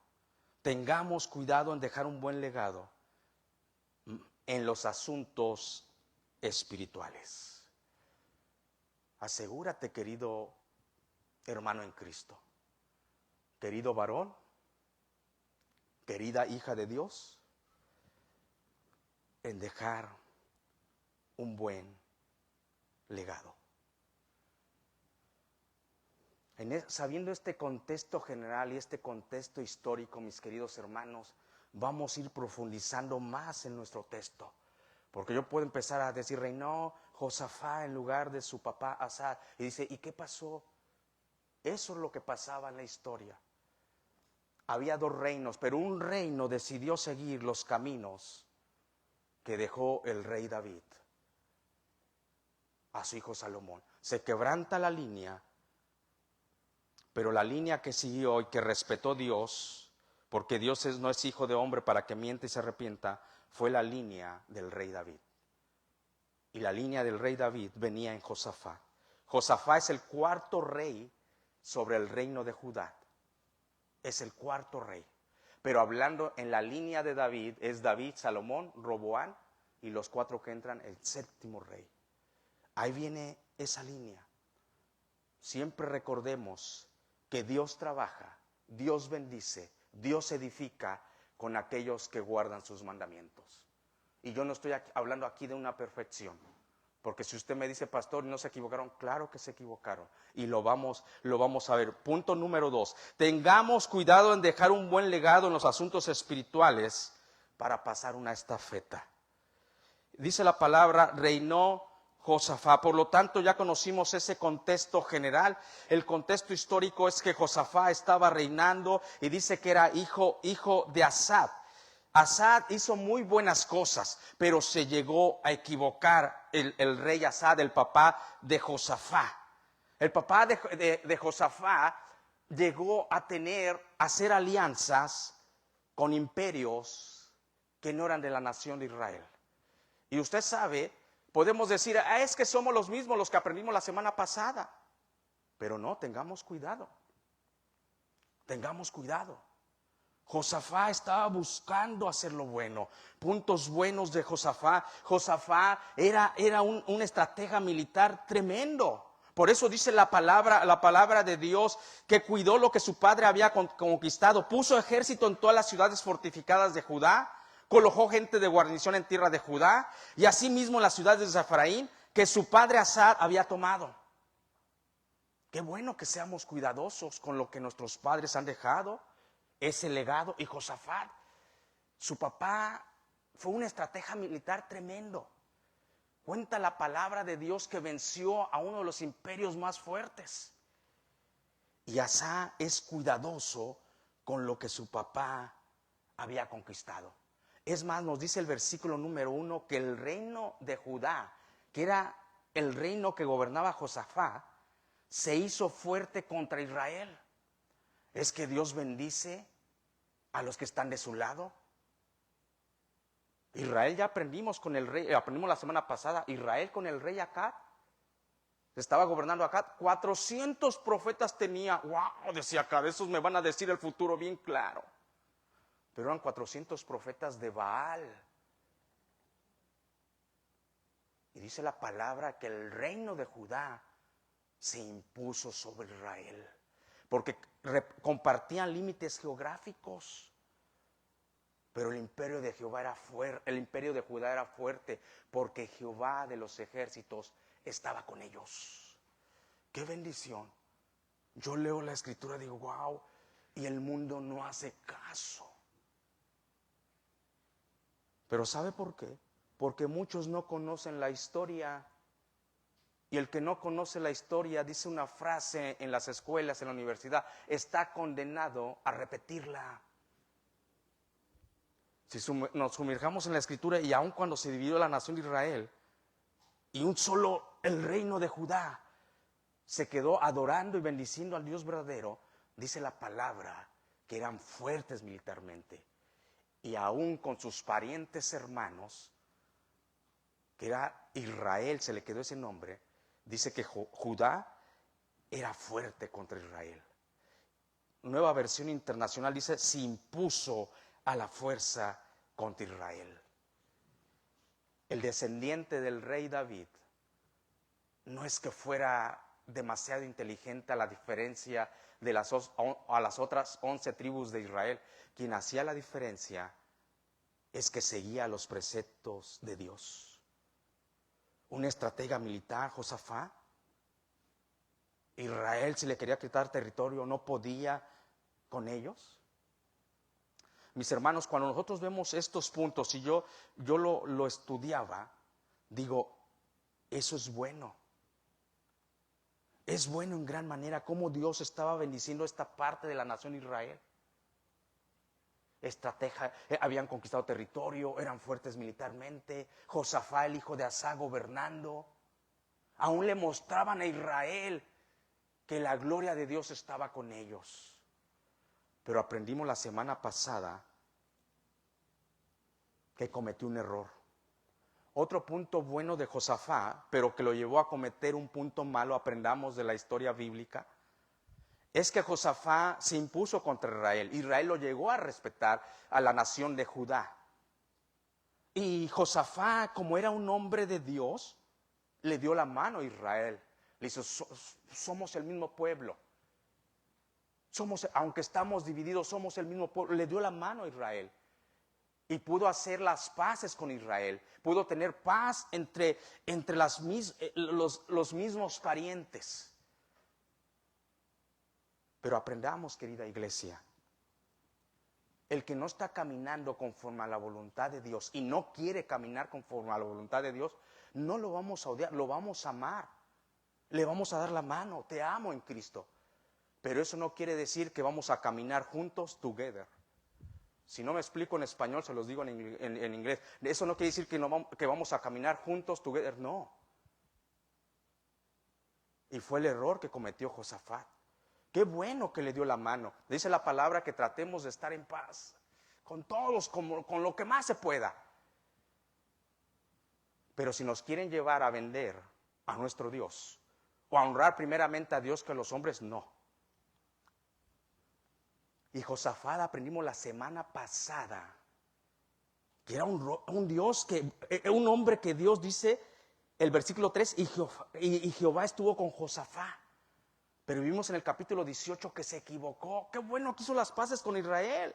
Tengamos cuidado en dejar un buen legado en los asuntos espirituales. Asegúrate, querido hermano en Cristo, querido varón, querida hija de Dios, en dejar un buen legado. Sabiendo este contexto general y este contexto histórico, mis queridos hermanos, vamos a ir profundizando más en nuestro texto. Porque yo puedo empezar a decir, reinó Josafat en lugar de su papá Asa. Y dice, ¿y qué pasó? Eso es lo que pasaba en la historia. Había 2 reinos, pero un reino decidió seguir los caminos que dejó el rey David a su hijo Salomón. Se quebranta la línea, pero la línea que siguió y que respetó Dios, porque Dios no es hijo de hombre para que miente y se arrepienta, fue la línea del rey David. Y la línea del rey David venía en Josafat. Josafat es el 4º rey sobre el reino de Judá. Es el 4º rey. Pero hablando en la línea de David, es David, Salomón, Roboam y los 4 que entran, el 7º rey. Ahí viene esa línea. Siempre recordemos que Dios trabaja, Dios bendice, Dios edifica con aquellos que guardan sus mandamientos. Y yo no estoy hablando aquí de una perfección. Porque si usted me dice, pastor, ¿no se equivocaron? Claro que se equivocaron. Y lo vamos a ver. Punto número 2. Tengamos cuidado en dejar un buen legado en los asuntos espirituales para pasar una estafeta. Dice la palabra, reinó Josafat. Por lo tanto, ya conocimos ese contexto general. El contexto histórico es que Josafat estaba reinando y dice que era hijo de Asa. Asa hizo muy buenas cosas, pero se llegó a equivocar el rey Asa, el papá de Josafat. El papá de Josafat llegó a hacer alianzas con imperios que no eran de la nación de Israel. Y usted sabe, podemos decir, es que somos los mismos los que aprendimos la semana pasada. Pero no, tengamos cuidado. Tengamos cuidado. Josafat estaba buscando hacer lo bueno. Puntos buenos de Josafat. Josafat era un estratega militar tremendo. Por eso dice la palabra de Dios, que cuidó lo que su padre había conquistado. Puso ejército en todas las ciudades fortificadas de Judá. Colocó gente de guarnición en tierra de Judá. Y asimismo en las ciudades de Efraín, que su padre Asa había tomado. Qué bueno que seamos cuidadosos con lo que nuestros padres han dejado. Ese legado. Y Josafat, su papá, fue un estratega militar tremendo. Cuenta la palabra de Dios que venció a uno de los imperios más fuertes. Y Asa es cuidadoso con lo que su papá había conquistado. Es más, nos dice el versículo número 1 que el reino de Judá, que era el reino que gobernaba Josafat, se hizo fuerte contra Israel. Es que Dios bendice a los que están de su lado. Israel ya aprendimos con el rey, aprendimos la semana pasada, Israel con el rey Acab, estaba gobernando Acab, 400 profetas tenía. Wow, decía Acab, esos me van a decir el futuro bien claro. Pero eran 400 profetas de Baal. Y dice la palabra que el reino de Judá se impuso sobre Israel, porque compartían límites geográficos. Pero el imperio de Jehová era fuerte, el imperio de Judá era fuerte, porque Jehová de los ejércitos estaba con ellos. ¡Qué bendición! Yo leo la escritura y digo, wow, y el mundo no hace caso. Pero ¿sabe por qué? Porque muchos no conocen la historia. Y el que no conoce la historia, dice una frase en las escuelas, en la universidad, está condenado a repetirla. Si nos sumerjamos en la escritura, y aun cuando se dividió la nación de Israel, y un solo el reino de Judá se quedó adorando y bendiciendo al Dios verdadero, dice la palabra que eran fuertes militarmente. Y aún con sus parientes hermanos, que era Israel, se le quedó ese nombre, dice que Judá era fuerte contra Israel. Nueva versión internacional dice, se impuso a la fuerza contra Israel. El descendiente del rey David no es que fuera demasiado inteligente a la diferencia de las otras 11 tribus de Israel. Quien hacía la diferencia es que seguía los preceptos de Dios. Un estratega militar, Josafat. Israel, si le quería quitar territorio, no podía con ellos. Mis hermanos, cuando nosotros vemos estos puntos y yo lo estudiaba, digo, eso es bueno. Es bueno en gran manera cómo Dios estaba bendiciendo esta parte de la nación de Israel. Estratega, habían conquistado territorio, eran fuertes militarmente. Josafat, el hijo de Asa, gobernando. Aún le mostraban a Israel que la gloria de Dios estaba con ellos. Pero aprendimos la semana pasada que cometió un error. Otro punto bueno de Josafat, pero que lo llevó a cometer un punto malo, aprendamos de la historia bíblica, es que Josafat se impuso contra Israel. Israel lo llegó a respetar a la nación de Judá. Y Josafat, como era un hombre de Dios, le dio la mano a Israel. Le dice, somos el mismo pueblo. Aunque estamos divididos, somos el mismo pueblo. Le dio la mano a Israel. Y pudo hacer las paces con Israel. Pudo tener paz entre los mismos parientes. Pero aprendamos, querida iglesia, el que no está caminando conforme a la voluntad de Dios y no quiere caminar conforme a la voluntad de Dios, no lo vamos a odiar, lo vamos a amar. Le vamos a dar la mano, te amo en Cristo. Pero eso no quiere decir que vamos a caminar juntos, together. Si no me explico en español, se los digo en inglés. Eso no quiere decir que vamos a caminar juntos, together, no. Y fue el error que cometió Josafat. Qué bueno que le dio la mano. Dice la palabra que tratemos de estar en paz con todos, con lo que más se pueda. Pero si nos quieren llevar a vender a nuestro Dios o a honrar primeramente a Dios que a los hombres, no. Y Josafat aprendimos la semana pasada que era un Dios un hombre que Dios dice, el versículo 3, y Jehová estuvo con Josafat. Pero vimos en el capítulo 18 que se equivocó. Qué bueno que hizo las paces con Israel,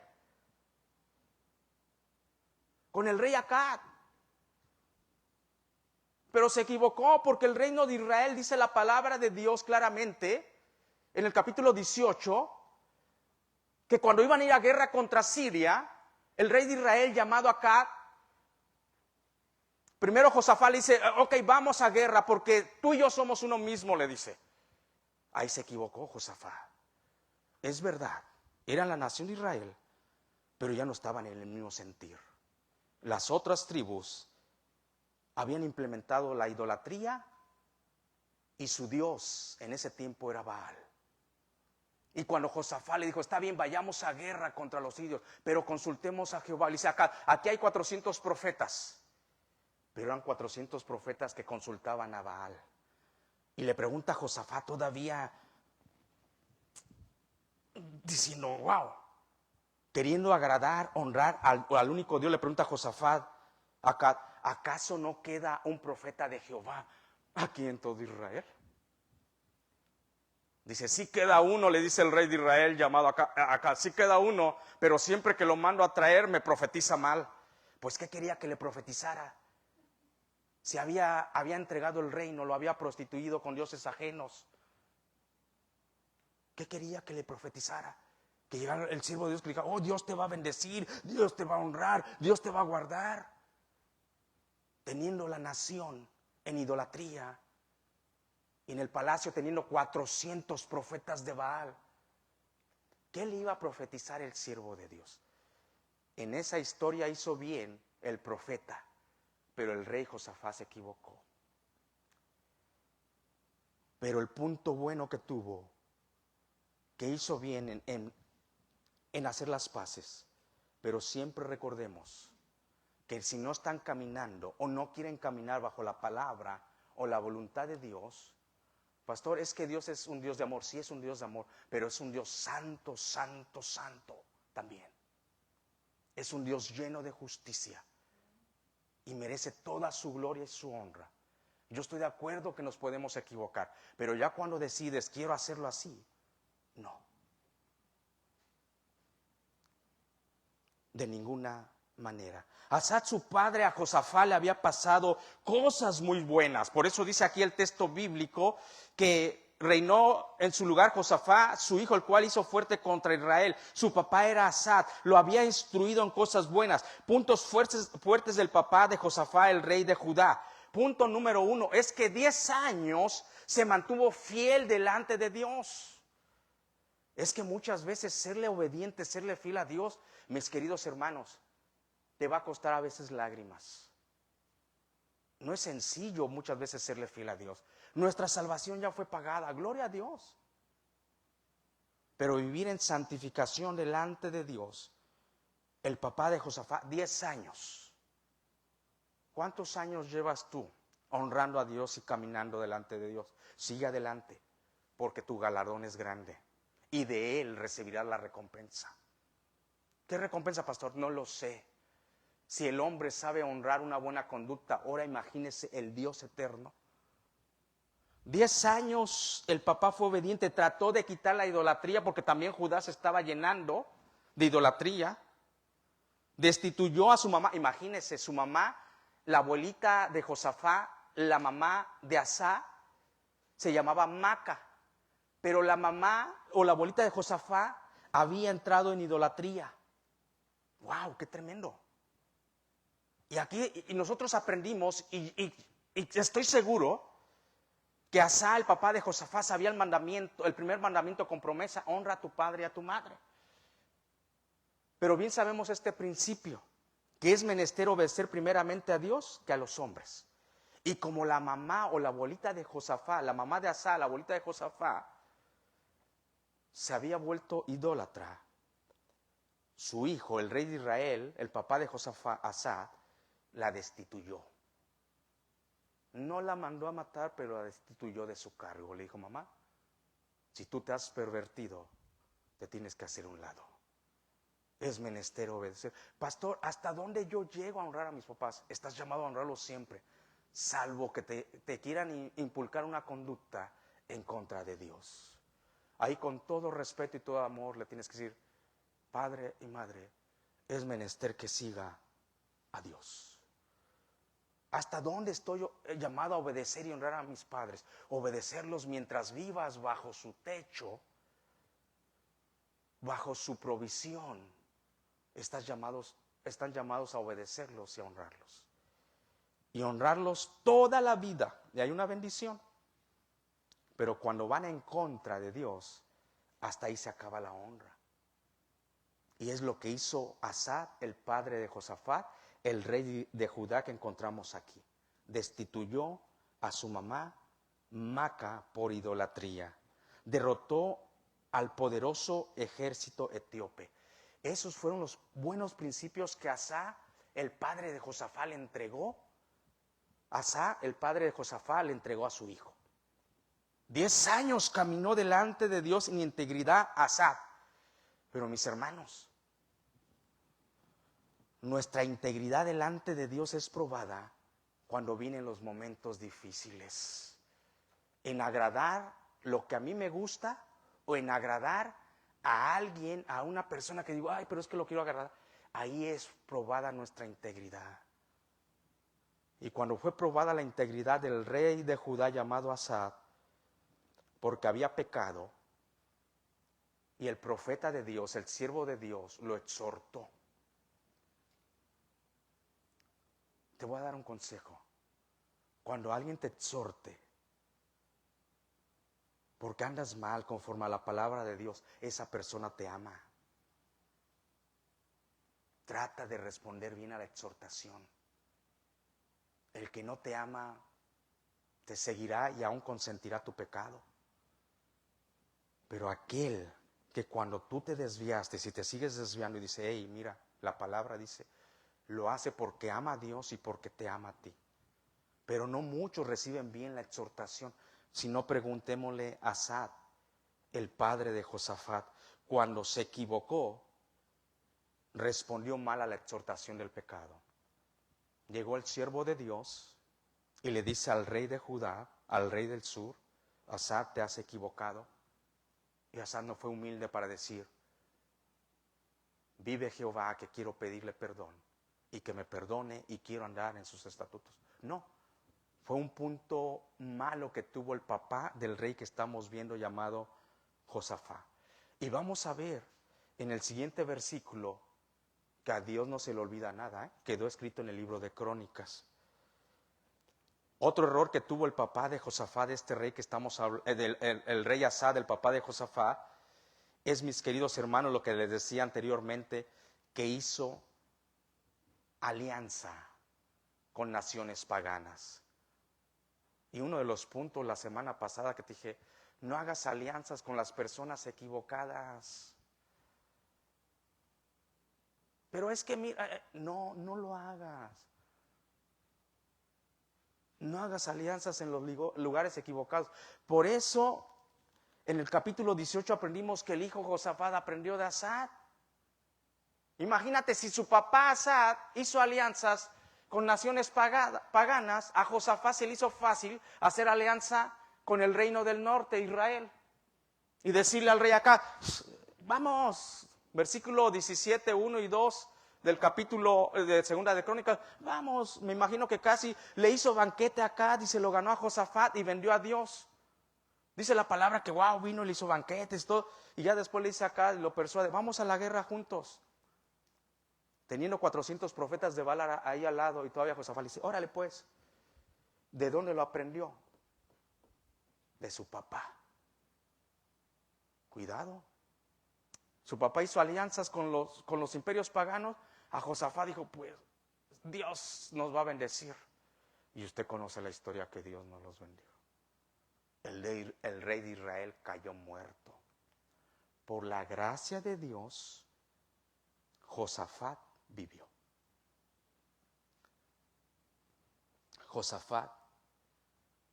con el rey Acab. Pero se equivocó porque el reino de Israel, dice la palabra de Dios claramente, en el capítulo 18, que cuando iban a ir a guerra contra Siria, el rey de Israel llamado Acab, primero Josafat le dice, ok, vamos a guerra porque tú y yo somos uno mismo, le dice. Ahí se equivocó Josafat. Es verdad, eran la nación de Israel, pero ya no estaban en el mismo sentir. Las otras tribus habían implementado la idolatría y su Dios en ese tiempo era Baal. Y cuando Josafat le dijo, está bien, vayamos a guerra contra los sirios, pero consultemos a Jehová. Le dice, aquí hay 400 profetas, pero eran 400 profetas que consultaban a Baal. Y le pregunta a Josafat todavía, diciendo, wow, queriendo agradar, honrar al único Dios, le pregunta a Josafat, ¿acaso no queda un profeta de Jehová aquí en todo Israel? Dice, sí queda uno, le dice el rey de Israel llamado acá, sí queda uno, pero siempre que lo mando a traer me profetiza mal. Pues ¿qué quería que le profetizara? Si había entregado el reino, lo había prostituido con dioses ajenos. ¿Qué quería que le profetizara? Que llegara el siervo de Dios que le dijera, oh, Dios te va a bendecir, Dios te va a honrar, Dios te va a guardar. Teniendo la nación en idolatría y en el palacio teniendo 400 profetas de Baal, ¿qué le iba a profetizar el siervo de Dios? En esa historia hizo bien el profeta, pero el rey Josafat se equivocó. Pero el punto bueno que tuvo, que hizo bien en hacer las paces, pero siempre recordemos que si no están caminando o no quieren caminar bajo la palabra o la voluntad de Dios, pastor, es que Dios es un Dios de amor, sí es un Dios de amor, pero es un Dios santo, santo, santo también. Es un Dios lleno de justicia y merece toda su gloria y su honra. Yo estoy de acuerdo que nos podemos equivocar, pero ya cuando decides, quiero hacerlo así, no. De ninguna manera. Asa, su padre, a Josafat le había pasado cosas muy buenas. Por eso dice aquí el texto bíblico que reinó en su lugar Josafat, su hijo, el cual hizo fuerte contra Israel. Su papá era Asa, lo había instruido en cosas buenas. Puntos fuertes del papá de Josafat, el rey de Judá. Punto número 1 es que 10 años se mantuvo fiel delante de Dios. Es que muchas veces serle obediente, serle fiel a Dios, mis queridos hermanos, te va a costar a veces lágrimas. No es sencillo muchas veces serle fiel a Dios. Nuestra salvación ya fue pagada, gloria a Dios. Pero vivir en santificación delante de Dios, el papá de Josafat, 10 años. ¿Cuántos años llevas tú honrando a Dios y caminando delante de Dios? Sigue adelante, porque tu galardón es grande y de él recibirás la recompensa. ¿Qué recompensa, pastor? No lo sé. Si el hombre sabe honrar una buena conducta, ahora imagínese el Dios eterno. 10 años el papá fue obediente, trató de quitar la idolatría porque también Judá se estaba llenando de idolatría. Destituyó a su mamá, imagínese, su mamá, la abuelita de Josafat, la mamá de Asa, se llamaba Maca, pero la mamá o la abuelita de Josafat había entrado en idolatría. ¡Wow! ¡Qué tremendo! Y aquí nosotros aprendimos, y estoy seguro que Asa, el papá de Josafat, sabía el mandamiento, el primer mandamiento con promesa: honra a tu padre y a tu madre. Pero bien sabemos este principio, que es menester obedecer primeramente a Dios que a los hombres. Y como la mamá o la abuelita de Josafat, la mamá de Asa, la abuelita de Josafat, se había vuelto idólatra, su hijo, el rey de Israel, el papá de Josafat, Asa, la destituyó. No la mandó a matar, pero la destituyó de su cargo. Le dijo: mamá, si tú te has pervertido, te tienes que hacer un lado. es menester obedecer. Pastor, ¿hasta dónde yo llego a honrar a mis papás? Estás llamado a honrarlos siempre, salvo que te quieran inculcar una conducta en contra de Dios. Ahí con todo respeto y todo amor le tienes que decir, padre y madre, es menester que siga a Dios. ¿Hasta dónde estoy yo llamado a obedecer y honrar a mis padres? Obedecerlos mientras vivas bajo su techo, bajo su provisión. Están llamados a obedecerlos y a honrarlos. Y honrarlos toda la vida. Y hay una bendición. Pero cuando van en contra de Dios, hasta ahí se acaba la honra. Y es lo que hizo Asa, el padre de Josafat, el rey de Judá que encontramos aquí. Destituyó a su mamá Maca por idolatría. Derrotó al poderoso ejército etíope. Esos fueron los buenos principios que Asa, el padre de Josafat, le entregó. Asa, el padre de Josafat, le entregó a su hijo. 10 años caminó delante de Dios en integridad Asa. Pero mis hermanos, nuestra integridad delante de Dios es probada cuando vienen los momentos difíciles. En agradar lo que a mí me gusta o en agradar a alguien, a una persona que digo, ay, pero es que lo quiero agradar. Ahí es probada nuestra integridad. Y cuando fue probada la integridad del rey de Judá llamado Asa, porque había pecado, y el profeta de Dios, el siervo de Dios, lo exhortó. Te voy a dar un consejo. Cuando alguien te exhorte, porque andas mal conforme a la palabra de Dios, esa persona te ama. Trata de responder bien a la exhortación. El que no te ama, te seguirá y aún consentirá tu pecado. Pero aquel que cuando tú te desviaste, si te sigues desviando y dice, hey, mira, la palabra dice, lo hace porque ama a Dios y porque te ama a ti. Pero no muchos reciben bien la exhortación. Si no, preguntémosle a Asa, el padre de Josafat, cuando se equivocó, respondió mal a la exhortación del pecado. Llegó el siervo de Dios y le dice al rey de Judá, al rey del sur, Asa, te has equivocado. Y Asa no fue humilde para decir, vive Jehová que quiero pedirle perdón y que me perdone y quiero andar en sus estatutos. No, fue un punto malo que tuvo el papá del rey que estamos viendo llamado Josafat. Y vamos a ver en el siguiente versículo que a Dios no se le olvida nada, quedó escrito en el libro de Crónicas. Otro error que tuvo el papá de Josafat, este rey que estamos hablando, el rey Asa, del papá de Josafat, es, mis queridos hermanos, lo que les decía anteriormente, que hizo alianza con naciones paganas. Y uno de los puntos la semana pasada que te dije, no hagas alianzas con las personas equivocadas. Pero es que mira, no lo hagas. No hagas alianzas en los lugares equivocados. Por eso, en el capítulo 18 aprendimos que el hijo Josafat aprendió de Asa. Imagínate si su papá Asa hizo alianzas con naciones paganas, a Josafat se le hizo fácil hacer alianza con el reino del norte, Israel. Y decirle al rey acá, vamos, versículo 17, 1 y 2 del capítulo de Segunda de Crónicas, vamos, me imagino que casi le hizo banquete acá, dice, lo ganó a Josafat y vendió a Dios. Dice la palabra que wow, vino, le hizo banquetes, todo, y ya después le dice acá, lo persuade, vamos a la guerra juntos. Teniendo 400 profetas de Baal ahí al lado, y todavía Josafat le dice, órale pues, ¿de dónde lo aprendió? De su papá. Cuidado. Su papá hizo alianzas con los imperios paganos. A Josafat dijo, pues, Dios nos va a bendecir. Y usted conoce la historia que Dios nos los bendijo. El rey de Israel cayó muerto. Por la gracia de Dios, Josafat vivió. Josafat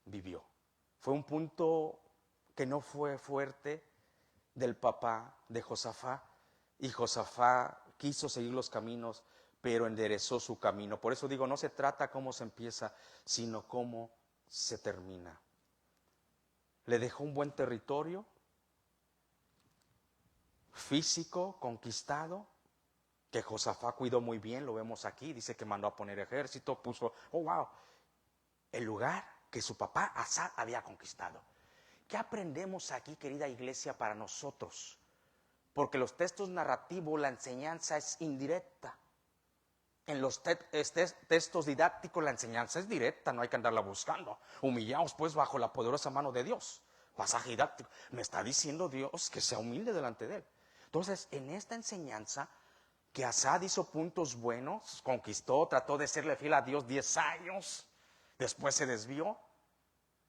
vivió. Fue un punto que no fue fuerte del papá de Josafat. Y Josafat quiso seguir los caminos, pero enderezó su camino. Por eso digo, no se trata cómo se empieza, sino cómo se termina. Le dejó un buen territorio físico, conquistado, que Josafat cuidó muy bien, lo vemos aquí, dice que mandó a poner ejército, puso, oh wow, el lugar que su papá Asa había conquistado. ¿Qué aprendemos aquí, querida iglesia, para nosotros? Porque los textos narrativos, la enseñanza es indirecta. En los textos didácticos la enseñanza es directa, no hay que andarla buscando. Humillaos pues bajo la poderosa mano de Dios. Pasaje didáctico. Me está diciendo Dios que sea humilde delante de Él. Entonces, en esta enseñanza, que Asad hizo puntos buenos, conquistó, trató de serle fiel a Dios 10 años, después se desvió.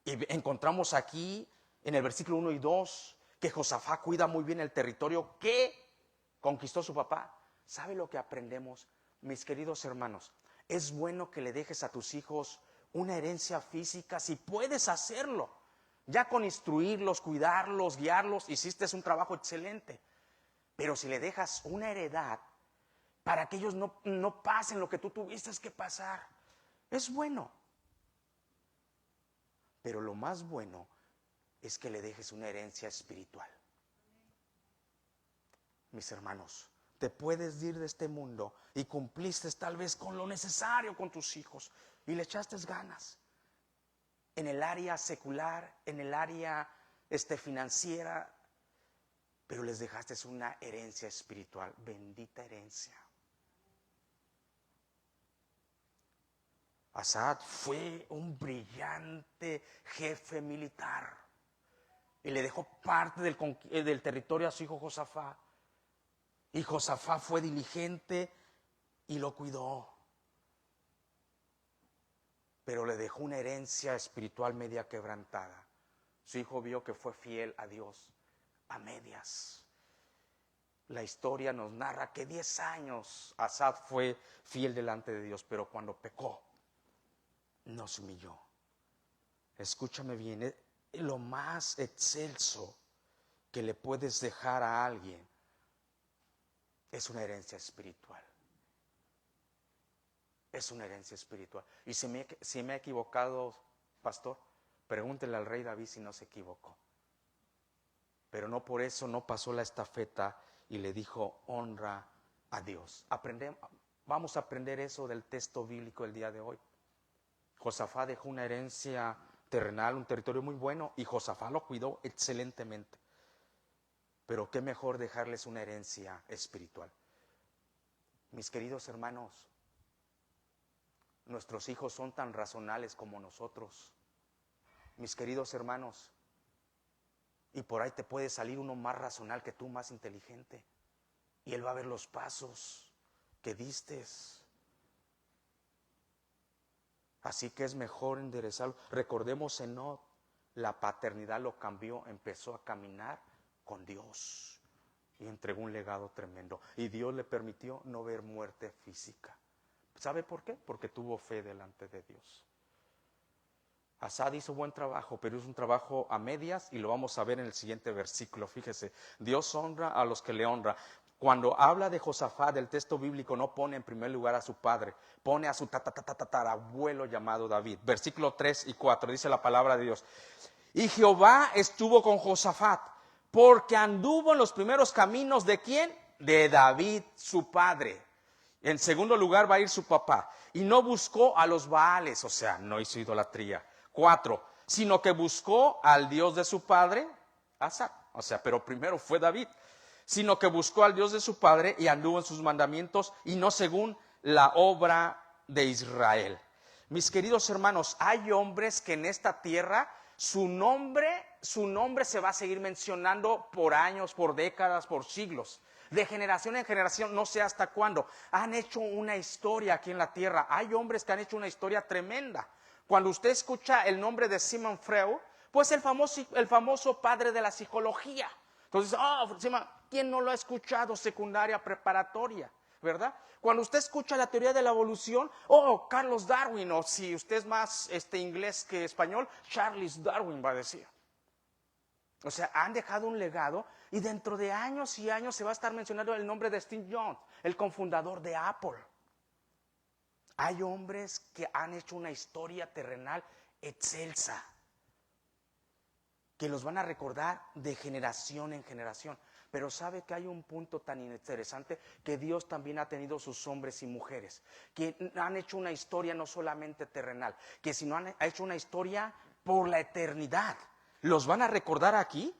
Y encontramos aquí, en el versículo 1 y 2, que Josafat cuida muy bien el territorio que conquistó su papá. ¿Sabe lo que aprendemos? Mis queridos hermanos, es bueno que le dejes a tus hijos una herencia física si puedes hacerlo. Ya con instruirlos, cuidarlos, guiarlos, hiciste un trabajo excelente. Pero si le dejas una heredad para que ellos no pasen lo que tú tuviste que pasar, es bueno. Pero lo más bueno es que le dejes una herencia espiritual. Mis hermanos, te puedes ir de este mundo y cumpliste tal vez con lo necesario con tus hijos y le echaste ganas en el área secular, en el área financiera, pero les dejaste una herencia espiritual, bendita herencia. Asad fue un brillante jefe militar y le dejó parte del territorio a su hijo Josafat. Y Josafat fue diligente y lo cuidó. Pero le dejó una herencia espiritual media quebrantada. Su hijo vio que fue fiel a Dios a medias. La historia nos narra que 10 años Asad fue fiel delante de Dios, pero cuando pecó, no se humilló. Escúchame bien, lo más excelso que le puedes dejar a alguien es una herencia espiritual. Es una herencia espiritual. Y si me he equivocado, pastor, pregúntele al rey David si no se equivocó. Pero no por eso no pasó la estafeta y le dijo honra a Dios. Vamos a aprender eso del texto bíblico el día de hoy. Josafat dejó una herencia terrenal, un territorio muy bueno, y Josafat lo cuidó excelentemente. Pero qué mejor dejarles una herencia espiritual. Mis queridos hermanos, nuestros hijos son tan racionales como nosotros. Mis queridos hermanos, y por ahí te puede salir uno más racional que tú, más inteligente, y él va a ver los pasos que distes. Así que es mejor enderezarlo. Recordemos Enoc, la paternidad lo cambió, empezó a caminar con Dios y entregó un legado tremendo. Y Dios le permitió no ver muerte física. ¿Sabe por qué? Porque tuvo fe delante de Dios. Asad hizo buen trabajo, pero es un trabajo a medias y lo vamos a ver en el siguiente versículo. Fíjese, Dios honra a los que le honra. Cuando habla de Josafat, el texto bíblico no pone en primer lugar a su padre, pone a su tatarabuelo llamado David. Versículo 3 y 4 dice la palabra de Dios. Y Jehová estuvo con Josafat, porque anduvo en los primeros caminos ¿de quién? De David, su padre. En segundo lugar va a ir su papá. Y no buscó a los Baales, o sea, no hizo idolatría. 4, sino que buscó al Dios de su padre, Asa, o sea, pero primero fue David. Sino que buscó al Dios de su padre y anduvo en sus mandamientos y no según la obra de Israel. Mis queridos hermanos, hay hombres que en esta tierra su nombre se va a seguir mencionando por años, por décadas, por siglos. De generación en generación, no sé hasta cuándo. Han hecho una historia aquí en la tierra. Hay hombres que han hecho una historia tremenda. Cuando usted escucha el nombre de Sigmund Freud, pues el famoso padre de la psicología. Entonces, ¿quién no lo ha escuchado? Secundaria, preparatoria, ¿verdad? Cuando usted escucha la teoría de la evolución, Carlos Darwin, o si usted es más inglés que español, Charles Darwin va a decir. O sea, han dejado un legado y dentro de años y años se va a estar mencionando el nombre de Steve Jobs, el cofundador de Apple. Hay hombres que han hecho una historia terrenal excelsa, que los van a recordar de generación en generación. Pero sabe que hay un punto tan interesante, que Dios también ha tenido sus hombres y mujeres, que han hecho una historia no solamente terrenal, que sino han hecho una historia por la eternidad. Los van a recordar aquí,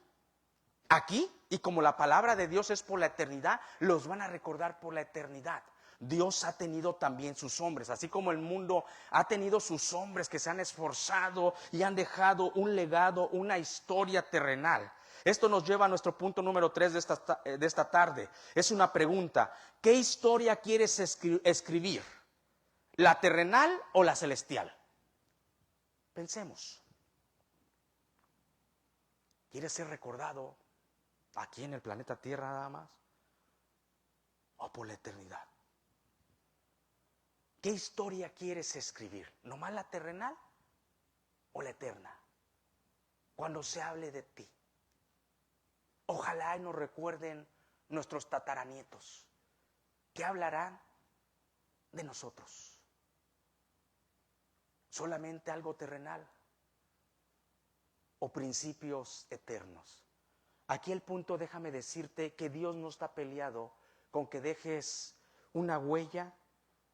y como la palabra de Dios es por la eternidad, los van a recordar por la eternidad. Dios ha tenido también sus hombres, así como el mundo ha tenido sus hombres que se han esforzado y han dejado un legado, una historia terrenal. Esto nos lleva a nuestro punto número 3 de esta tarde. Es una pregunta: ¿qué historia quieres escribir? ¿La terrenal o la celestial? Pensemos. ¿Quieres ser recordado aquí en el planeta Tierra nada más? ¿O por la eternidad? ¿Qué historia quieres escribir? ¿Nomás la terrenal o la eterna? Cuando se hable de ti, ojalá nos recuerden nuestros tataranietos, que hablarán de nosotros. ¿Solamente algo terrenal o principios eternos? Aquí el punto, déjame decirte que Dios no está peleado con que dejes una huella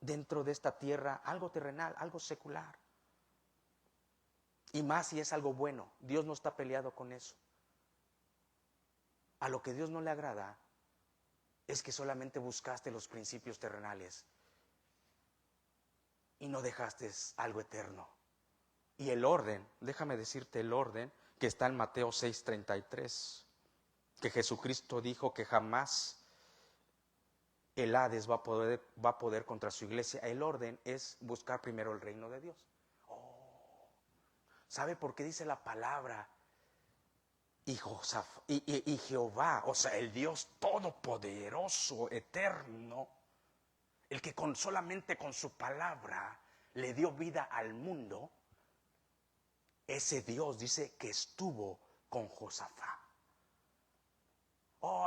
dentro de esta tierra, algo terrenal, algo secular. Y más si es algo bueno, Dios no está peleado con eso. A lo que Dios no le agrada es que solamente buscaste los principios terrenales y no dejaste algo eterno. Y el orden, déjame decirte el orden que está en Mateo 6:33, que Jesucristo dijo que jamás el Hades va a poder contra su iglesia. El orden es buscar primero el reino de Dios. ¿Sabe por qué dice la palabra? Y Jehová, o sea, el Dios todopoderoso, eterno, el que solamente con su palabra le dio vida al mundo, ese Dios dice que estuvo con Josafat.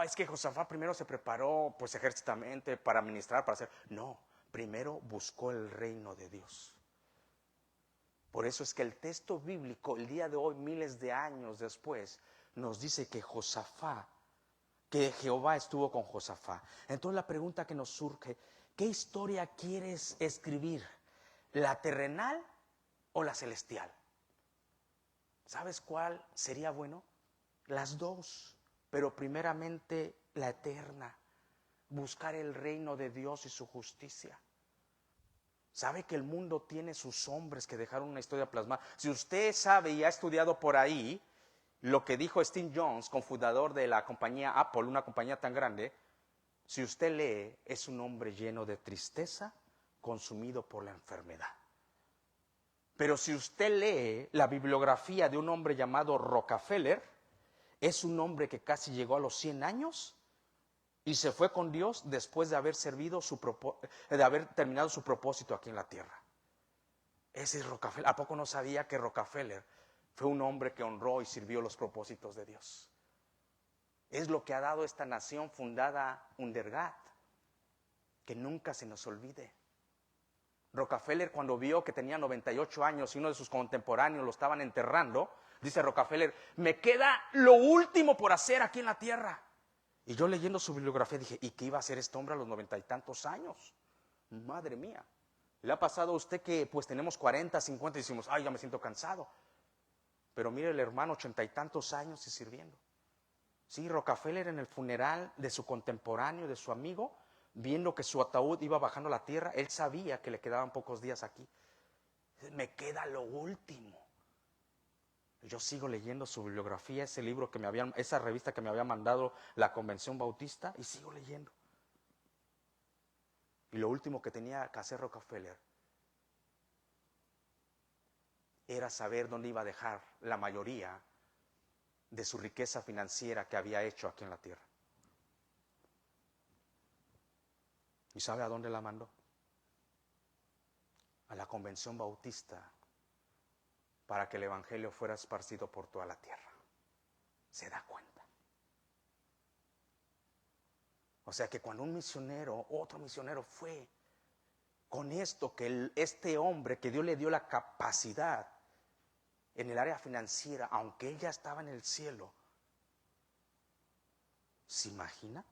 Es que Josafat primero se preparó pues ejércitamente para ministrar, para hacer. No, primero buscó el reino de Dios. Por eso es que el texto bíblico, el día de hoy, miles de años después, nos dice que Josafat, que Jehová estuvo con Josafat. Entonces la pregunta que nos surge: ¿qué historia quieres escribir? ¿La terrenal o la celestial? ¿Sabes cuál sería bueno? Las dos. Pero primeramente la eterna, buscar el reino de Dios y su justicia. ¿Sabe que el mundo tiene sus hombres que dejaron una historia plasmada? Si usted sabe y ha estudiado por ahí lo que dijo Steve Jobs, cofundador de la compañía Apple, una compañía tan grande, si usted lee, es un hombre lleno de tristeza, consumido por la enfermedad. Pero si usted lee la bibliografía de un hombre llamado Rockefeller, es un hombre que casi llegó a los 100 años y se fue con Dios después de haber de haber terminado su propósito aquí en la tierra. Ese es Rockefeller. ¿A poco no sabía que Rockefeller fue un hombre que honró y sirvió los propósitos de Dios? Es lo que ha dado esta nación fundada Undergat, que nunca se nos olvide. Rockefeller, cuando vio que tenía 98 años y uno de sus contemporáneos lo estaban enterrando, dice Rockefeller: me queda lo último por hacer aquí en la tierra. Y yo leyendo su bibliografía dije: ¿y qué iba a hacer este hombre a los 90 y tantos años? Madre mía. ¿Le ha pasado a usted que pues tenemos 40, 50 y decimos: ay, ya me siento cansado? Pero mire el hermano, 80 y tantos años y sirviendo. Sí, Rockefeller en el funeral de su contemporáneo, de su amigo, viendo que su ataúd iba bajando a la tierra, él sabía que le quedaban pocos días aquí. Me queda lo último. Yo sigo leyendo su bibliografía, ese libro esa revista que me había mandado la Convención Bautista, y sigo leyendo. Y lo último que tenía que hacer Rockefeller era saber dónde iba a dejar la mayoría de su riqueza financiera que había hecho aquí en la tierra. ¿Y sabe a dónde la mandó? A la Convención Bautista, para que el evangelio fuera esparcido por toda la tierra. se da cuenta. O sea que cuando un misionero, otro misionero fue con esto, que este hombre que Dios le dio la capacidad en el área financiera, aunque él ya estaba en el cielo, ¿se imagina?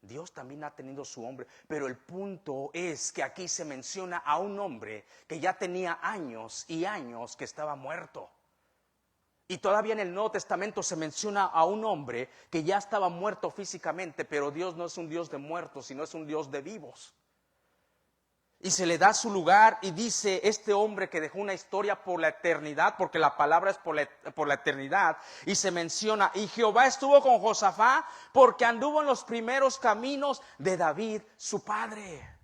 Dios también ha tenido su hombre, pero el punto es que aquí se menciona a un hombre que ya tenía años y años que estaba muerto. Y todavía en el Nuevo Testamento se menciona a un hombre que ya estaba muerto físicamente, pero Dios no es un Dios de muertos, sino es un Dios de vivos. Y se le da su lugar y dice este hombre que dejó una historia por la eternidad, porque la palabra es por la eternidad, y se menciona, y Jehová estuvo con Josafat porque anduvo en los primeros caminos de David, su padre.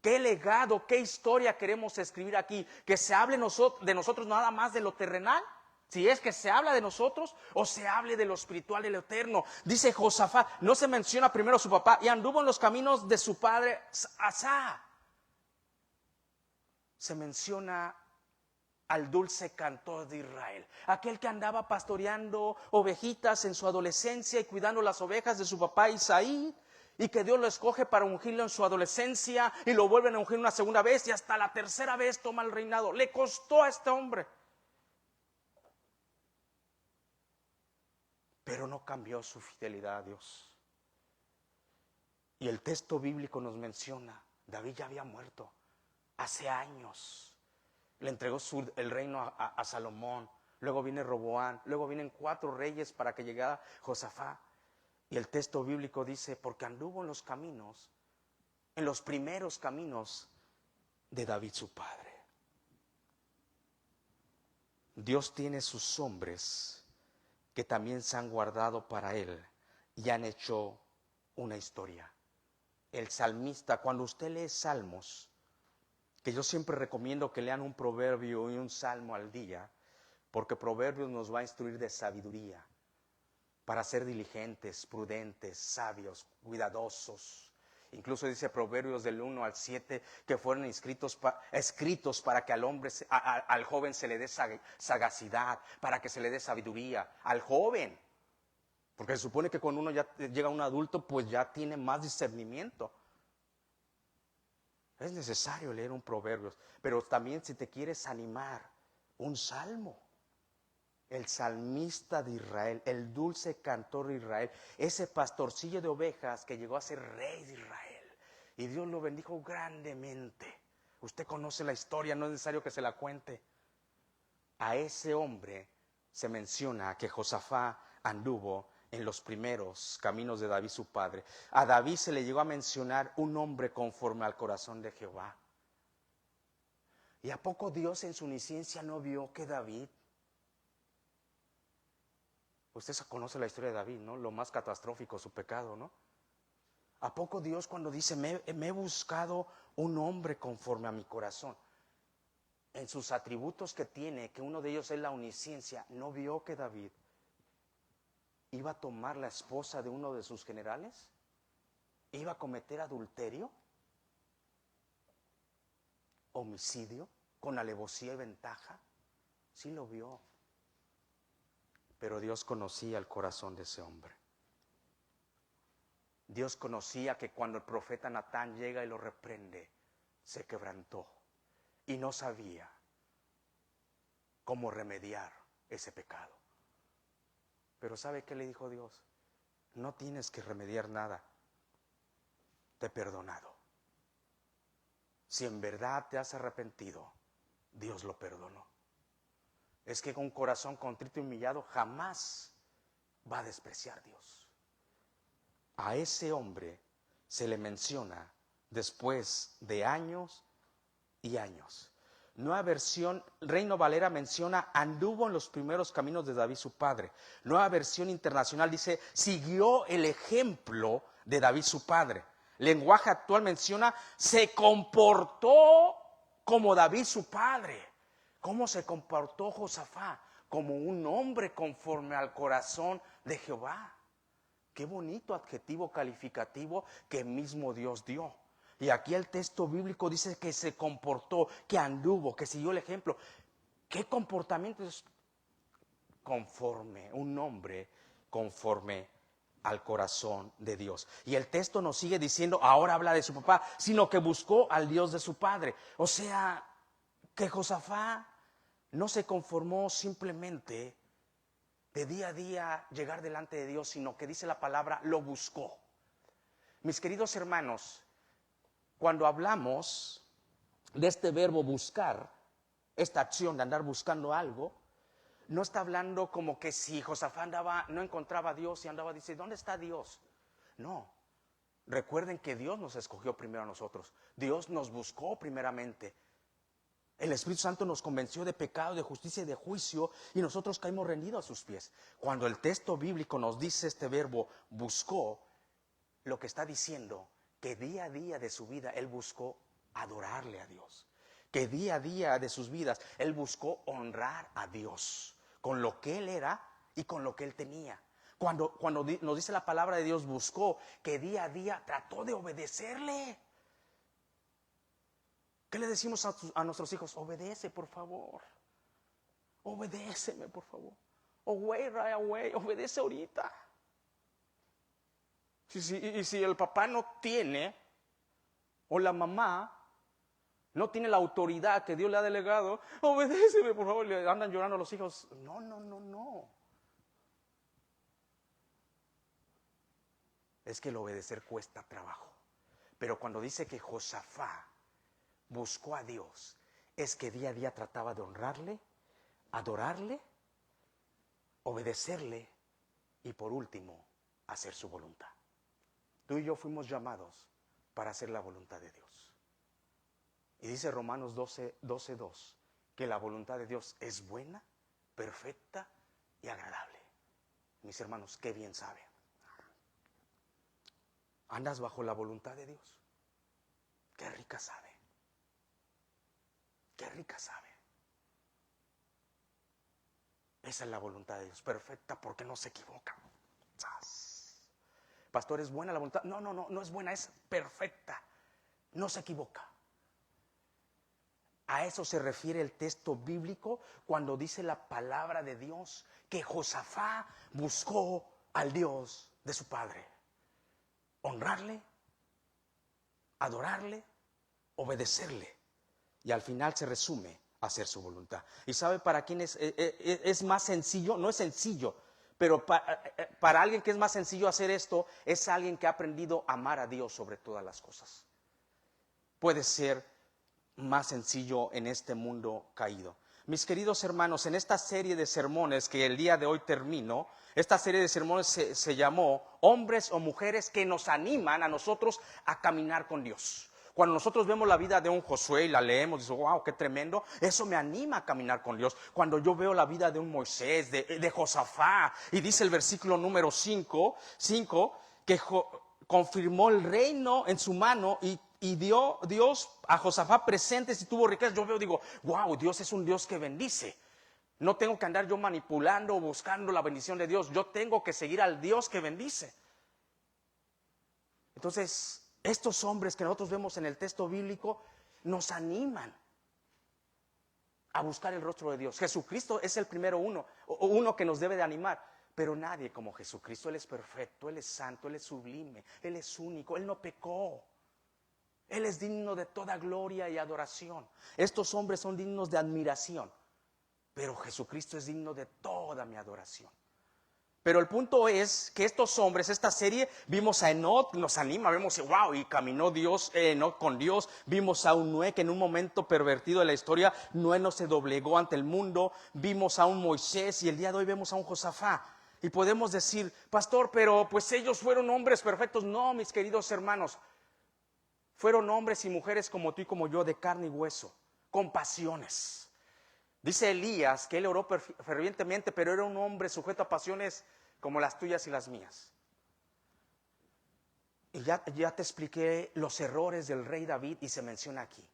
Qué legado, qué historia queremos escribir aquí, que se hable de nosotros nada más de lo terrenal. Si es que se habla de nosotros o se hable de lo espiritual, de lo eterno. Dice Josafat, no se menciona primero su papá, y anduvo en los caminos de su padre Asa. Se menciona al dulce cantor de Israel, aquel que andaba pastoreando ovejitas en su adolescencia y cuidando las ovejas de su papá Isaí, y que Dios lo escoge para ungirlo en su adolescencia y lo vuelven a ungir una segunda vez y hasta la tercera vez toma el reinado. Le costó a este hombre, pero no cambió su fidelidad a Dios. Y el texto bíblico nos menciona, David ya había muerto hace años. Le entregó el reino a Salomón. Luego viene Roboán. Luego vienen 4 reyes para que llegara Josafat. Y el texto bíblico dice, porque anduvo en los caminos, en los primeros caminos de David su padre. Dios tiene sus hombres que también se han guardado para Él y han hecho una historia. El salmista, cuando usted lee salmos, que yo siempre recomiendo que lean un proverbio y un salmo al día, porque proverbios nos va a instruir de sabiduría, para ser diligentes, prudentes, sabios, cuidadosos. Incluso dice Proverbios del 1 al 7 que fueron escritos para que al joven se le dé sagacidad, para que se le dé sabiduría, al joven. Porque se supone que cuando uno ya llega a un adulto, pues ya tiene más discernimiento. Es necesario leer un proverbio, pero también si te quieres animar, un salmo. El salmista de Israel, el dulce cantor de Israel, ese pastorcillo de ovejas que llegó a ser rey de Israel. Y Dios lo bendijo grandemente. Usted conoce la historia, no es necesario que se la cuente. A ese hombre se menciona que Josafat anduvo en los primeros caminos de David su padre. A David se le llegó a mencionar un hombre conforme al corazón de Jehová. ¿Y a poco Dios en su omnisciencia no vio que David? Usted conoce la historia de David, ¿no? Lo más catastrófico, su pecado, ¿no? ¿A poco Dios cuando dice, me he buscado un hombre conforme a mi corazón? En sus atributos que tiene, que uno de ellos es la omnisciencia, ¿no vio que David iba a tomar la esposa de uno de sus generales? ¿Iba a cometer adulterio? ¿Homicidio? ¿Con alevosía y ventaja? Sí lo vio. Pero Dios conocía el corazón de ese hombre. Dios conocía que cuando el profeta Natán llega y lo reprende, se quebrantó y no sabía cómo remediar ese pecado. Pero ¿sabe qué le dijo Dios? No tienes que remediar nada. Te he perdonado. Si en verdad te has arrepentido, Dios lo perdonó. Es que con un corazón contrito y humillado jamás va a despreciar a Dios. A ese hombre se le menciona después de años y años. Nueva versión, Reino Valera menciona, anduvo en los primeros caminos de David su padre. Nueva versión internacional dice, siguió el ejemplo de David su padre. Lenguaje actual menciona, se comportó como David su padre. ¿Cómo se comportó Josafat? Como un hombre conforme al corazón de Jehová. Qué bonito adjetivo calificativo que mismo Dios dio. Y aquí el texto bíblico dice que se comportó, que anduvo, que siguió el ejemplo. ¿Qué comportamiento es? un hombre conforme al corazón de Dios. Y el texto nos sigue diciendo, ahora habla de su papá, sino que buscó al Dios de su padre. O sea, que Josafat no se conformó simplemente de día a día llegar delante de Dios, sino que dice la palabra, lo buscó. Mis queridos hermanos, cuando hablamos de este verbo buscar, esta acción de andar buscando algo, no está hablando como que si Josafat no encontraba a Dios y andaba diciendo, ¿dónde está Dios? No, recuerden que Dios nos escogió primero a nosotros, Dios nos buscó primeramente. El Espíritu Santo nos convenció de pecado, de justicia y de juicio, y nosotros caímos rendidos a sus pies. Cuando el texto bíblico nos dice este verbo buscó, lo que está diciendo que día a día de su vida Él buscó adorarle a Dios, que día a día de sus vidas Él buscó honrar a Dios con lo que Él era y con lo que Él tenía. Cuando nos dice la palabra de Dios, buscó, que día a día trató de obedecerle. ¿Qué le decimos a nuestros hijos? Obedece, por favor. Obedéceme, por favor. Oh, wait right away. Obedece ahorita. Y si el papá no tiene, o la mamá no tiene la autoridad que Dios le ha delegado, obedéceme, por favor. Le andan llorando a los hijos. No. Es que el obedecer cuesta trabajo. Pero cuando dice que Josafat buscó a Dios, es que día a día trataba de honrarle, adorarle, obedecerle y por último, hacer su voluntad. Tú y yo fuimos llamados para hacer la voluntad de Dios. Y dice Romanos 12:2 que la voluntad de Dios es buena, perfecta y agradable. Mis hermanos, qué bien saben. ¿Andas bajo la voluntad de Dios? Qué rica sabe. Qué rica sabe. Esa es la voluntad de Dios, perfecta porque no se equivoca. Pastor, ¿es buena la voluntad? No es buena, es perfecta. No se equivoca. A eso se refiere el texto bíblico cuando dice la palabra de Dios que Josafat buscó al Dios de su padre. Honrarle, adorarle, obedecerle. Y al final se resume a hacer su voluntad. ¿Y sabe para quién es más sencillo? No es sencillo, pero para alguien que es más sencillo hacer esto, es alguien que ha aprendido a amar a Dios sobre todas las cosas. Puede ser más sencillo en este mundo caído. Mis queridos hermanos, en esta serie de sermones que el día de hoy termino, esta serie de sermones se llamó Hombres o Mujeres que nos animan a nosotros a caminar con Dios. Cuando nosotros vemos la vida de un Josué y la leemos, digo, wow, qué tremendo, eso me anima a caminar con Dios. Cuando yo veo la vida de un Moisés, de Josafat, y dice el versículo número 5 que confirmó el reino en su mano y dio Dios a Josafat presentes y tuvo riquezas. Yo veo, digo, wow, Dios es un Dios que bendice. No tengo que andar yo manipulando o buscando la bendición de Dios. Yo tengo que seguir al Dios que bendice. Entonces, estos hombres que nosotros vemos en el texto bíblico nos animan a buscar el rostro de Dios. Jesucristo es el primero uno que nos debe de animar, pero nadie como Jesucristo. Él es perfecto, Él es santo, Él es sublime, Él es único, Él no pecó. Él es digno de toda gloria y adoración. Estos hombres son dignos de admiración, pero Jesucristo es digno de toda mi adoración. Pero el punto es que estos hombres, esta serie, vimos a Enoc, nos anima, vemos, wow, y caminó Enoc con Dios. Vimos a un Noé que en un momento pervertido de la historia, Noé no se doblegó ante el mundo. Vimos a un Moisés y el día de hoy vemos a un Josafat. Y podemos decir, pastor, pero pues ellos fueron hombres perfectos. No, mis queridos hermanos, fueron hombres y mujeres como tú y como yo, de carne y hueso, con pasiones. Dice Elías que él oró fervientemente, pero era un hombre sujeto a pasiones como las tuyas y las mías. Y ya te expliqué los errores del rey David y se menciona aquí.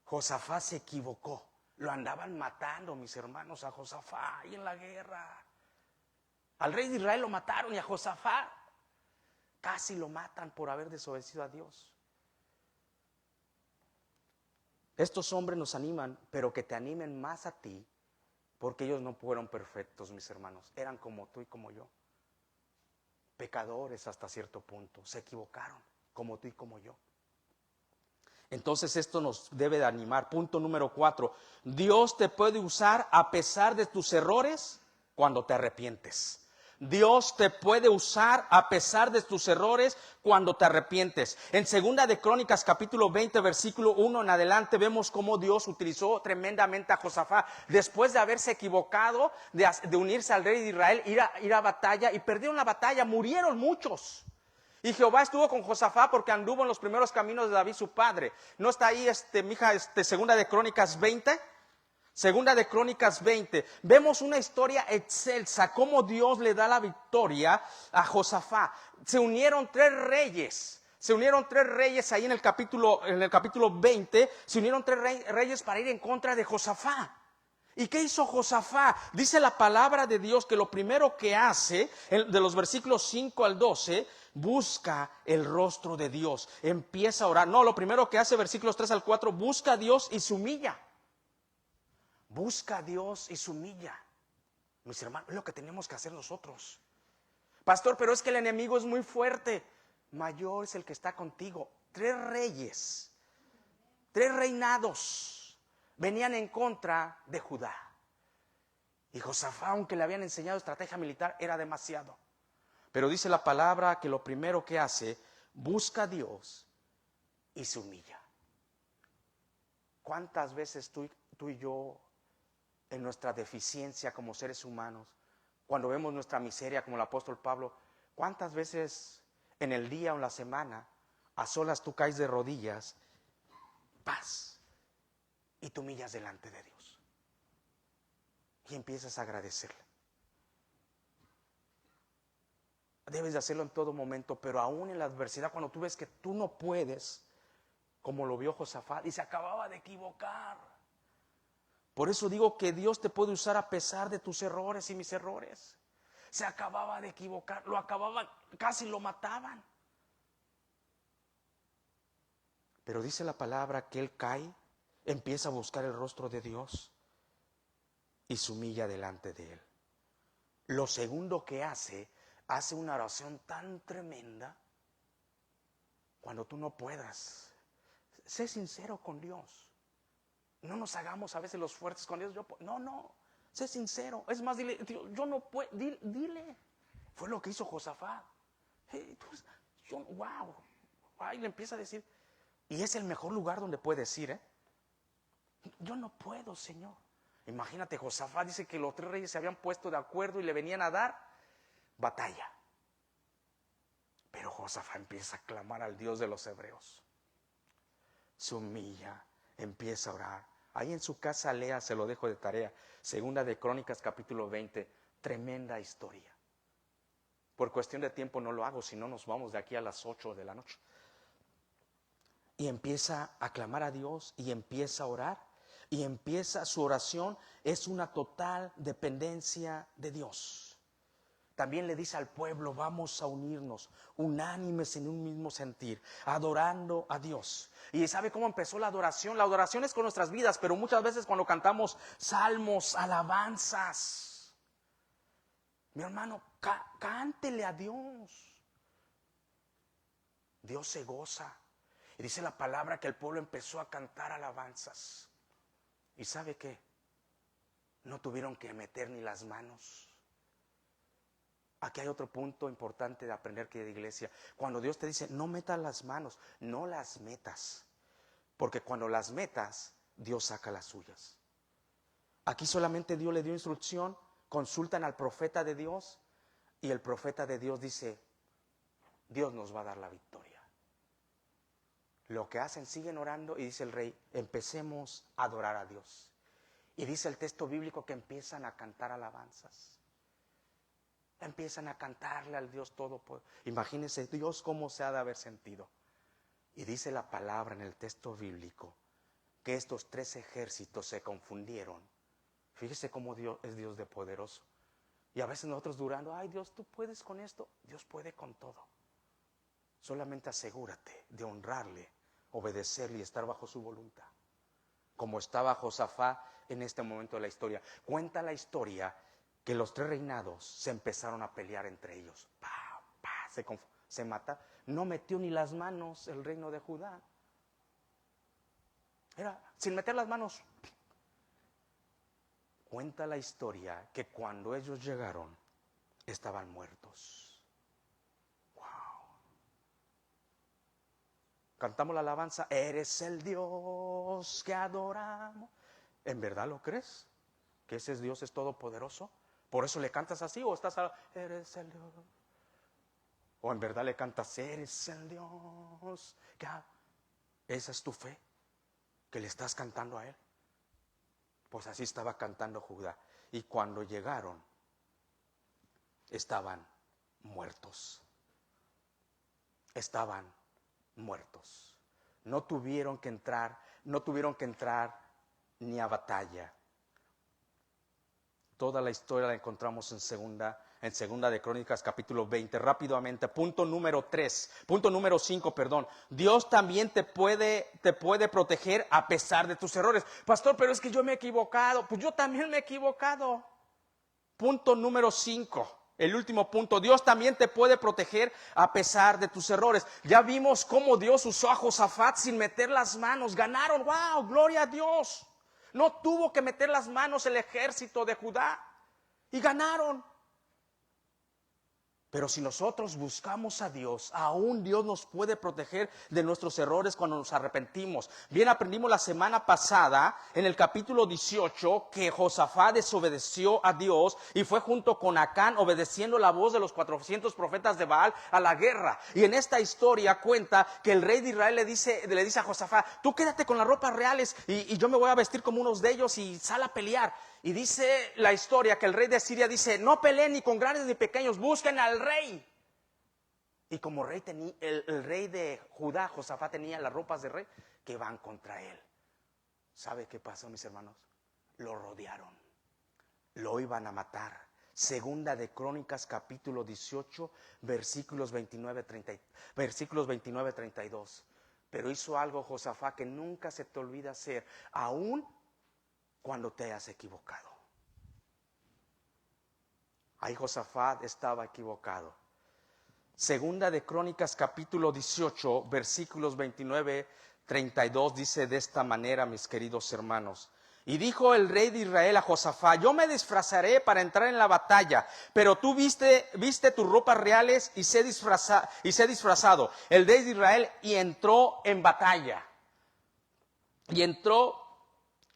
Josafat se equivocó. Lo andaban matando, mis hermanos, a Josafat ahí en la guerra. Al rey de Israel lo mataron y a Josafat casi lo matan por haber desobedecido a Dios. Estos hombres nos animan, pero que te animen más a ti Porque ellos no fueron perfectos, mis hermanos. Eran como tú y como yo. Pecadores hasta cierto punto. Se equivocaron, como tú y como yo. Entonces esto nos debe de animar. Punto número 4. Dios te puede usar a pesar de tus errores cuando te arrepientes. Dios te puede usar a pesar de tus errores cuando te arrepientes. En 2 de Crónicas capítulo 20 versículo 1 en adelante vemos cómo Dios utilizó tremendamente a Josafat. Después de haberse equivocado, de unirse al rey de Israel, ir a batalla, y perdieron la batalla, murieron muchos. Y Jehová estuvo con Josafat porque anduvo en los primeros caminos de David su padre. ¿No está ahí, mija, 2 de Crónicas 20? Segunda de Crónicas 20, vemos una historia excelsa, cómo Dios le da la victoria a Josafat. Se unieron tres reyes ahí en el capítulo 20, se unieron tres reyes para ir en contra de Josafat. ¿Y qué hizo Josafat? Dice la palabra de Dios que lo primero que hace, de los versículos 5 al 12, busca el rostro de Dios, empieza a orar. No, lo primero que hace, versículos 3 al 4, busca a Dios y se humilla. Busca a Dios y se humilla. Mis hermanos, es lo que tenemos que hacer nosotros. Pastor, pero es que el enemigo es muy fuerte. Mayor es el que está contigo. Tres reyes, tres reinados venían en contra de Judá. Y Josafat, aunque le habían enseñado estrategia militar, era demasiado. Pero dice la palabra que lo primero que hace, busca a Dios y se humilla. ¿Cuántas veces tú y yo, en nuestra deficiencia como seres humanos, cuando vemos nuestra miseria como el apóstol Pablo, cuántas veces en el día o en la semana a solas tú caes de rodillas, paz, y te humillas delante de Dios y empiezas a agradecerle? Debes de hacerlo en todo momento, pero aún en la adversidad, cuando tú ves que tú no puedes, como lo vio Josafat y se acababa de equivocar. Por eso digo que Dios te puede usar a pesar de tus errores y mis errores. Se acababa de equivocar, casi lo mataban. Pero dice la palabra que él cae, empieza a buscar el rostro de Dios y se humilla delante de él. Lo segundo que hace una oración tan tremenda. Cuando tú no puedas, sé sincero con Dios. No nos hagamos a veces los fuertes con Dios. No, sé sincero. Es más, dile, Dios, yo no puedo, dile. Fue lo que hizo Josafat. Wow. Ahí le empieza a decir. Y es el mejor lugar donde puede decir, yo no puedo, Señor. Imagínate, Josafat dice que los tres reyes se habían puesto de acuerdo y le venían a dar batalla. Pero Josafat empieza a clamar al Dios de los hebreos. Se humilla, empieza a orar. Ahí en su casa lea, se lo dejo de tarea. 2 de Crónicas capítulo 20, tremenda historia. Por cuestión de tiempo no lo hago, si no nos vamos de aquí a las 8 de la noche. Y empieza a clamar a Dios y empieza a orar. Y empieza su oración, es una total dependencia de Dios. También le dice al pueblo, vamos a unirnos, unánimes en un mismo sentir, adorando a Dios. ¿Y sabe cómo empezó la adoración? La adoración es con nuestras vidas, pero muchas veces cuando cantamos salmos, alabanzas, mi hermano, cántele a Dios. Dios se goza. Y dice la palabra que el pueblo empezó a cantar alabanzas. ¿Y sabe qué? No tuvieron que meter ni las manos. Aquí hay otro punto importante de aprender que de iglesia. Cuando Dios te dice, no metas las manos, no las metas. Porque cuando las metas, Dios saca las suyas. Aquí solamente Dios le dio instrucción, consultan al profeta de Dios y el profeta de Dios dice, Dios nos va a dar la victoria. Lo que hacen, siguen orando y dice el rey, empecemos a adorar a Dios. Y dice el texto bíblico que empiezan a cantar alabanzas. Empiezan a cantarle al Dios Todopoderoso. Imagínense Dios cómo se ha de haber sentido. Y dice la palabra en el texto bíblico que estos tres ejércitos se confundieron. Fíjese cómo Dios es Dios de poderoso. Y a veces nosotros durando, ay Dios, tú puedes con esto. Dios puede con todo. Solamente asegúrate de honrarle, obedecerle y estar bajo su voluntad. como estaba Josafat en este momento de la historia. Cuenta la historia que los 3 reinados se empezaron a pelear entre ellos. Se mata. No metió ni las manos el reino de Judá. Era sin meter las manos. Cuenta la historia que cuando ellos llegaron estaban muertos. Wow. Cantamos la alabanza, eres el Dios que adoramos. ¿En verdad lo crees? ¿Que ese Dios es todopoderoso? ¿Por eso le cantas así o estás eres el Dios? ¿O en verdad le cantas, eres el Dios que esa es tu fe? ¿Que le estás cantando a Él? Pues así estaba cantando Judá. Y cuando llegaron, estaban muertos. Estaban muertos. No tuvieron que entrar ni a batalla. Toda la historia la encontramos en segunda de Crónicas capítulo 20. Rápidamente, punto número 5, perdón. Dios también te puede proteger a pesar de tus errores. Pastor, pero es que yo me he equivocado. Pues yo también me he equivocado. Punto número 5. El último punto, Dios también te puede proteger a pesar de tus errores. Ya vimos cómo Dios usó a Josafat sin meter las manos. Ganaron, wow, gloria a Dios. No tuvo que meter las manos el ejército de Judá y ganaron. Pero si nosotros buscamos a Dios, aún Dios nos puede proteger de nuestros errores cuando nos arrepentimos. Bien aprendimos la semana pasada en el capítulo 18 que Josafat desobedeció a Dios y fue junto con Acán obedeciendo la voz de los 400 profetas de Baal a la guerra. Y en esta historia cuenta que el rey de Israel le dice a Josafat, tú quédate con las ropas reales y yo me voy a vestir como unos de ellos y sal a pelear. Y dice la historia que el rey de Asiria dice, no peleen ni con grandes ni pequeños, busquen al rey. Y como rey el rey de Judá, Josafat, tenía las ropas de rey, que van contra él. ¿Sabe qué pasó, mis hermanos? Lo rodearon, lo iban a matar. Segunda de Crónicas capítulo 18, versículos 29-32. Pero hizo algo Josafat que nunca se te olvida hacer, aún cuando te hayas equivocado. Ahí Josafat estaba equivocado. Segunda de Crónicas capítulo 18 versículos 29-32 dice de esta manera, mis queridos hermanos. Y dijo el rey de Israel a Josafat, yo me disfrazaré para entrar en la batalla, pero tú viste tus ropas reales y sé disfrazado. El rey de Israel y entró en batalla. Y entró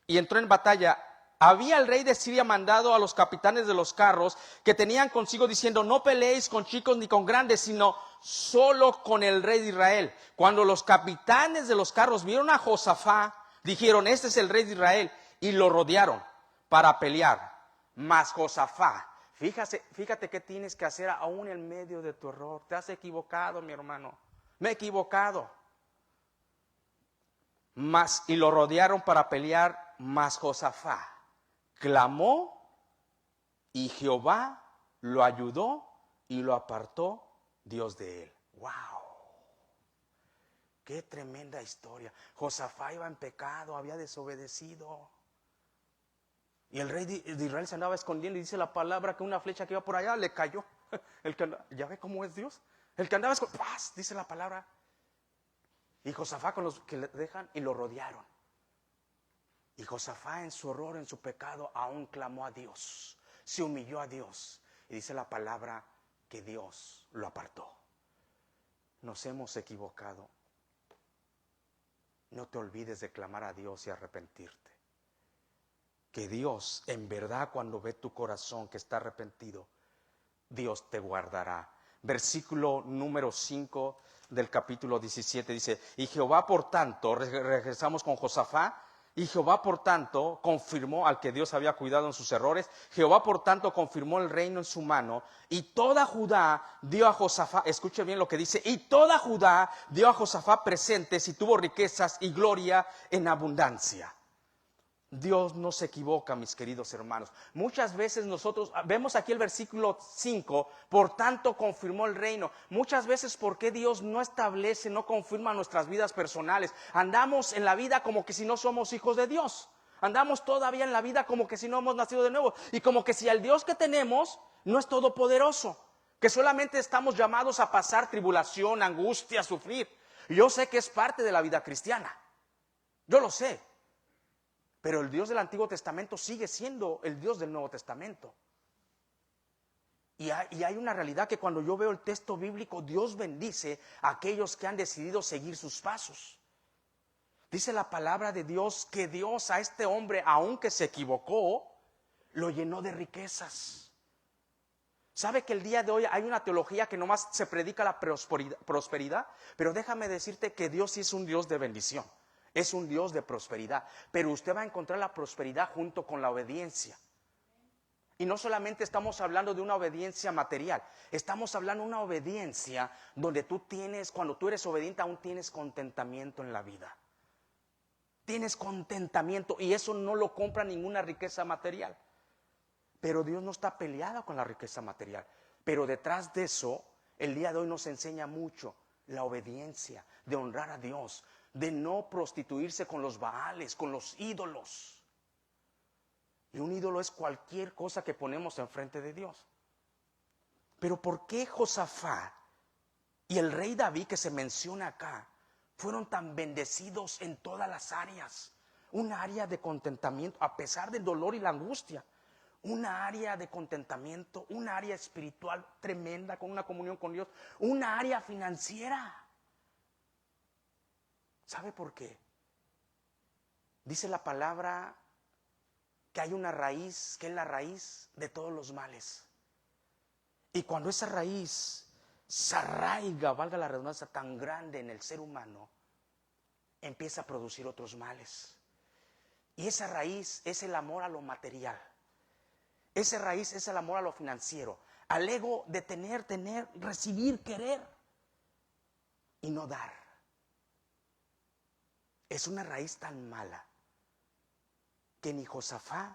en batalla. Había el rey de Siria mandado a los capitanes de los carros que tenían consigo diciendo, no peleéis con chicos ni con grandes, sino solo con el rey de Israel. Cuando los capitanes de los carros vieron a Josafat, dijeron, este es el rey de Israel, y lo rodearon para pelear. Mas Josafat, fíjate qué tienes que hacer aún en medio de tu error. Te has equivocado, mi hermano. Me he equivocado. Y lo rodearon para pelear, mas Josafat clamó y Jehová lo ayudó y lo apartó Dios de él. ¡Wow! ¡Qué tremenda historia! Josafat iba en pecado, había desobedecido. Y el rey de Israel se andaba escondiendo y dice la palabra que una flecha que iba por allá le cayó. ¿Ya ve cómo es Dios? El que andaba escondido, ¡paz! Dice la palabra. Y Josafat con los que le dejan y lo rodearon. Y Josafat en su horror, en su pecado, aún clamó a Dios. Se humilló a Dios. Y dice la palabra que Dios lo apartó. Nos hemos equivocado. No te olvides de clamar a Dios y arrepentirte. Que Dios, en verdad, cuando ve tu corazón que está arrepentido, Dios te guardará. Versículo número 5 del capítulo 17 dice, y Jehová por tanto, regresamos con Josafat, y Jehová por tanto confirmó al que Dios había cuidado en sus errores, Jehová por tanto confirmó el reino en su mano, y toda Judá dio a Josafat, escuche bien lo que dice, y toda Judá dio a Josafat presentes y tuvo riquezas y gloria en abundancia. Dios no se equivoca, mis queridos hermanos. Muchas veces nosotros vemos aquí el versículo 5, por tanto confirmó el reino. Muchas veces, ¿por qué Dios no establece, no confirma nuestras vidas personales? Andamos en la vida como que si no somos hijos de Dios. Andamos todavía en la vida como que si no hemos nacido de nuevo. Y como que si el Dios que tenemos no es todopoderoso. Que solamente estamos llamados a pasar tribulación, angustia, sufrir. Yo sé que es parte de la vida cristiana. Yo lo sé. Pero el Dios del Antiguo Testamento sigue siendo el Dios del Nuevo Testamento. Y hay una realidad que cuando yo veo el texto bíblico, Dios bendice a aquellos que han decidido seguir sus pasos. Dice la palabra de Dios que Dios a este hombre, aunque se equivocó, lo llenó de riquezas. ¿Sabe que el día de hoy hay una teología que nomás se predica la prosperidad? Pero déjame decirte que Dios sí es un Dios de bendición. Es un Dios de prosperidad, pero usted va a encontrar la prosperidad junto con la obediencia. Y no solamente estamos hablando de una obediencia material, estamos hablando de una obediencia donde tú tienes, cuando tú eres obediente, aún tienes contentamiento en la vida. Tienes contentamiento y eso no lo compra ninguna riqueza material. Pero Dios no está peleado con la riqueza material. Pero detrás de eso, el día de hoy nos enseña mucho la obediencia, de honrar a Dios, de no prostituirse con los baales, con los ídolos. Y un ídolo es cualquier cosa que ponemos enfrente de Dios. Pero ¿por qué Josafat y el rey David que se menciona acá fueron tan bendecidos en todas las áreas? Un área de contentamiento a pesar del dolor y la angustia. Una área de contentamiento, un área espiritual tremenda con una comunión con Dios, una área financiera. ¿Sabe por qué? Dice la palabra que hay una raíz, que es la raíz de todos los males. Y cuando esa raíz se arraiga, valga la redundancia, tan grande en el ser humano, empieza a producir otros males. Y esa raíz es el amor a lo material. Esa raíz es el amor a lo financiero, al ego de tener, recibir, querer y no dar. Es una raíz tan mala que ni Josafat,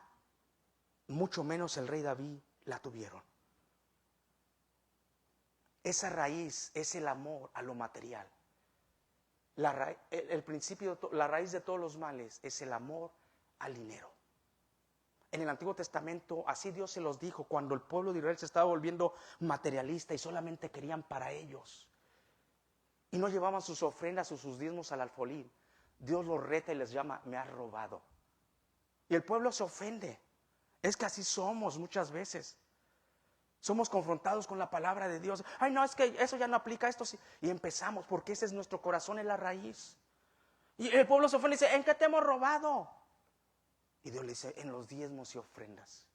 mucho menos el rey David, la tuvieron. Esa raíz es el amor a lo material. La raíz de todos los males es el amor al dinero. En el Antiguo Testamento, así Dios se los dijo cuando el pueblo de Israel se estaba volviendo materialista y solamente querían para ellos. Y no llevaban sus ofrendas o sus diezmos al alfolí. Dios los reta y les llama, me has robado. Y el pueblo se ofende. Es que así somos muchas veces. Somos confrontados con la palabra de Dios. Ay, no, es que eso ya no aplica, esto sí. Y empezamos, porque ese es nuestro corazón, es la raíz. Y el pueblo se ofende y dice, ¿en qué te hemos robado? Y Dios le dice, en los diezmos y ofrendas.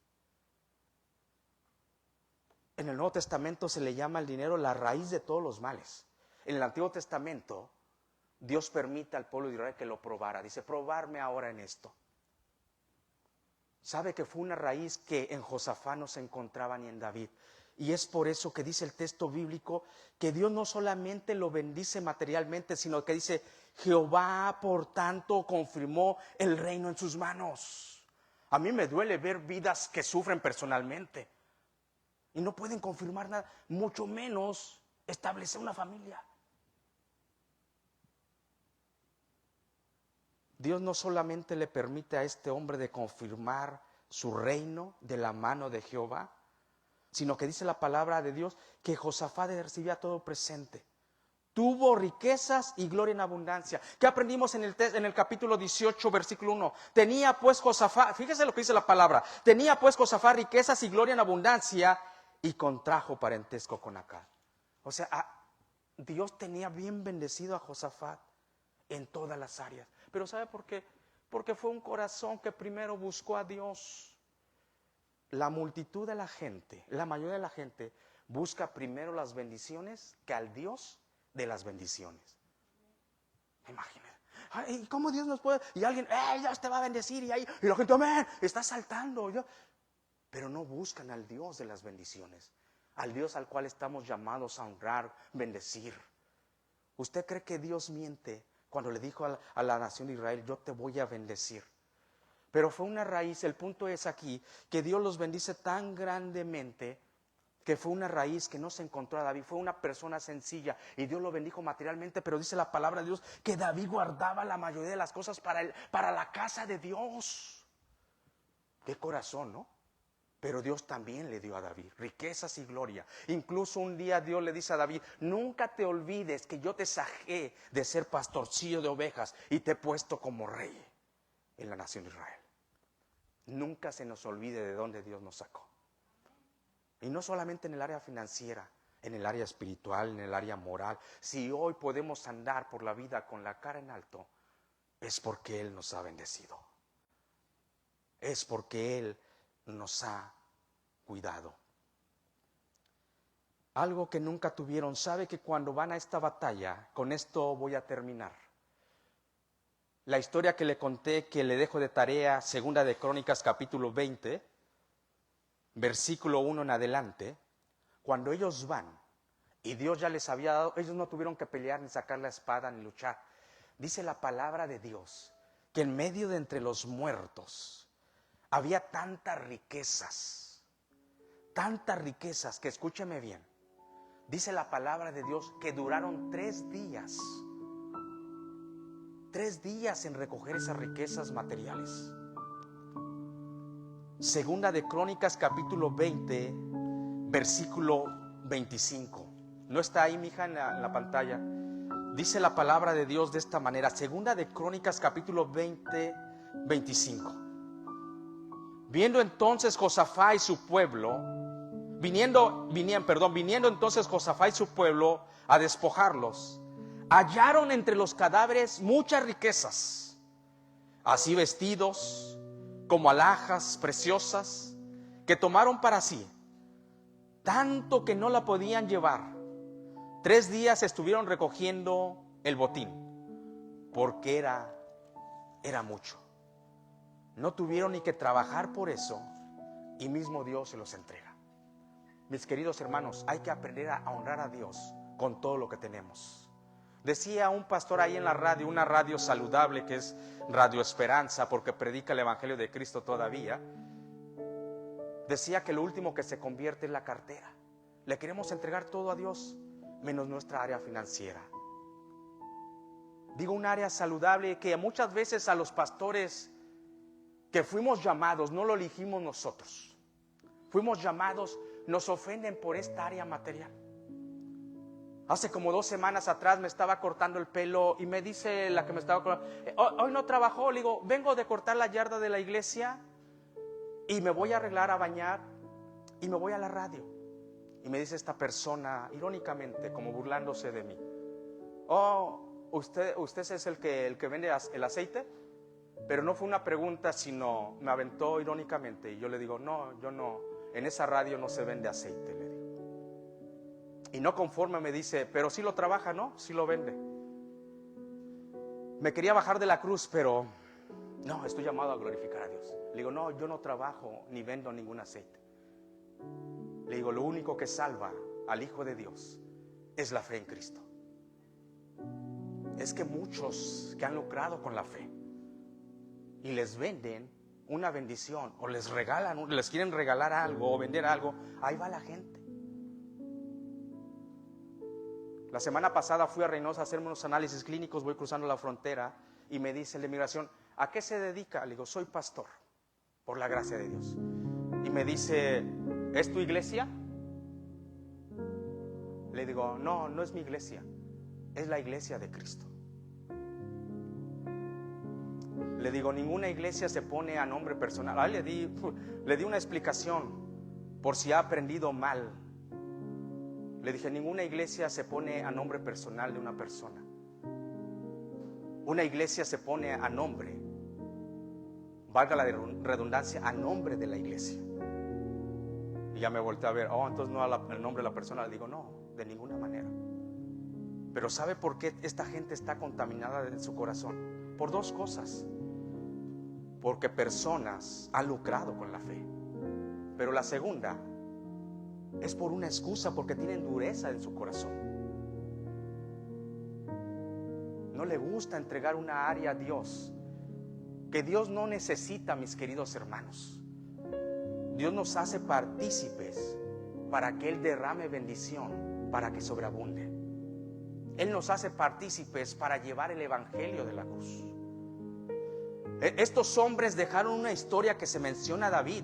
En el Nuevo Testamento se le llama al dinero la raíz de todos los males. En el Antiguo Testamento, Dios permite al pueblo de Israel que lo probara. Dice, probarme ahora en esto. Sabe que fue una raíz que en Josafat no se encontraba ni en David. Y es por eso que dice el texto bíblico que Dios no solamente lo bendice materialmente, sino que dice, Jehová por tanto confirmó el reino en sus manos. A mí me duele ver vidas que sufren personalmente y no pueden confirmar nada, mucho menos establecer una familia. Dios no solamente le permite a este hombre de confirmar su reino de la mano de Jehová, sino que dice la palabra de Dios que Josafat recibía todo presente. Tuvo riquezas y gloria en abundancia. ¿Qué aprendimos en el capítulo 18, versículo 1? Tenía pues Josafat, fíjese lo que dice la palabra, tenía pues Josafat riquezas y gloria en abundancia y contrajo parentesco con Acab. O sea, Dios tenía bien bendecido a Josafat en todas las áreas. Pero ¿sabe por qué? Porque fue un corazón que primero buscó a Dios. La multitud de la gente, la mayoría de la gente, busca primero las bendiciones que al Dios de las bendiciones. Imagínate. ¿Y cómo Dios nos puede? Y alguien, Dios te va a bendecir. Y la gente, amén, está saltando. Pero no buscan al Dios de las bendiciones, al Dios al cual estamos llamados a honrar, bendecir. ¿Usted cree que Dios miente cuando le dijo a la nación de Israel, yo te voy a bendecir? Pero fue una raíz, el punto es aquí, que Dios los bendice tan grandemente, que fue una raíz que no se encontró a David, fue una persona sencilla y Dios lo bendijo materialmente, pero dice la palabra de Dios que David guardaba la mayoría de las cosas para la casa de Dios. De corazón, ¿no? Pero Dios también le dio a David riquezas y gloria. Incluso un día Dios le dice a David: nunca te olvides que yo te saqué de ser pastorcillo de ovejas y te he puesto como rey en la nación de Israel. Nunca se nos olvide de dónde Dios nos sacó. Y no solamente en el área financiera, en el área espiritual, en el área moral. Si hoy podemos andar por la vida con la cara en alto, es porque Él nos ha bendecido. Es porque Él nos ha cuidado. Algo que nunca tuvieron. Sabe que cuando van a esta batalla, con esto voy a terminar. La historia que le conté, que le dejo de tarea, segunda de Crónicas capítulo 20, versículo 1 en adelante. Cuando ellos van y Dios ya les había dado, ellos no tuvieron que pelear ni sacar la espada ni luchar. Dice la palabra de Dios que en medio de entre los muertos había tantas riquezas que, escúcheme bien, dice la palabra de Dios que duraron 3 días. 3 días en recoger esas riquezas materiales. Segunda de Crónicas capítulo 20, versículo 25. No está ahí, mija, en la pantalla. Dice la palabra de Dios de esta manera. Segunda de Crónicas capítulo 20, 25. Viendo entonces Josafat y su pueblo, viniendo entonces Josafat y su pueblo a despojarlos, hallaron entre los cadáveres muchas riquezas, así vestidos como alhajas preciosas, que tomaron para sí, tanto que no la podían llevar. 3 días estuvieron recogiendo el botín, porque era mucho. No tuvieron ni que trabajar por eso, y mismo Dios se los entrega. Mis queridos hermanos, hay que aprender a honrar a Dios con todo lo que tenemos. Decía un pastor ahí en la radio, una radio saludable que es Radio Esperanza, porque predica el Evangelio de Cristo todavía. Decía que lo último que se convierte es la cartera. Le queremos entregar todo a Dios, menos nuestra área financiera. Digo un área saludable que muchas veces a los pastores que fuimos llamados, no lo elegimos nosotros, fuimos llamados, nos ofenden por esta área material. Hace como 2 semanas atrás me estaba cortando el pelo y me dice la que me estaba cortando: hoy no trabajó. Le digo: vengo de cortar la yarda de la iglesia y me voy a arreglar, a bañar y me voy a la radio. Y me dice esta persona, irónicamente, como burlándose de mí: ¿usted es el que vende el aceite? Pero no fue una pregunta, sino me aventó irónicamente. Y yo le digo: no, yo no, en esa radio no se vende aceite, le digo. Y no conforme me dice: pero sí lo trabaja, ¿no? Sí lo vende. Me quería bajar de la cruz, pero no, estoy llamado a glorificar a Dios. Le digo: no, yo no trabajo ni vendo ningún aceite. Le digo: lo único que salva al Hijo de Dios es la fe en Cristo. Es que muchos que han lucrado con la fe y les venden una bendición, o les regalan, les quieren regalar algo o vender algo, ahí va la gente. La semana pasada fui a Reynosa a hacerme unos análisis clínicos. Voy cruzando la frontera y me dice la inmigración: ¿a qué se dedica? Le digo: soy pastor, por la gracia de Dios. Y me dice: ¿es tu iglesia? Le digo: no, no es mi iglesia, es la iglesia de Cristo. Le digo: ninguna iglesia se pone a nombre personal. Le di una explicación por si ha aprendido mal. Le dije: ninguna iglesia se pone a nombre personal de una persona. Una iglesia se pone a nombre, valga la redundancia, a nombre de la iglesia. Y ya me volteé a ver: entonces no al nombre de la persona. Le digo: no, de ninguna manera. Pero ¿sabe por qué esta gente está contaminada en su corazón? Por 2 cosas. Porque personas han lucrado con la fe. Pero la segunda es por una excusa, porque tienen dureza en su corazón. No le gusta entregar una área a Dios que Dios no necesita, mis queridos hermanos. Dios nos hace partícipes para que Él derrame bendición, para que sobreabunde. Él nos hace partícipes para llevar el evangelio de la cruz. Estos hombres dejaron una historia que se menciona a David,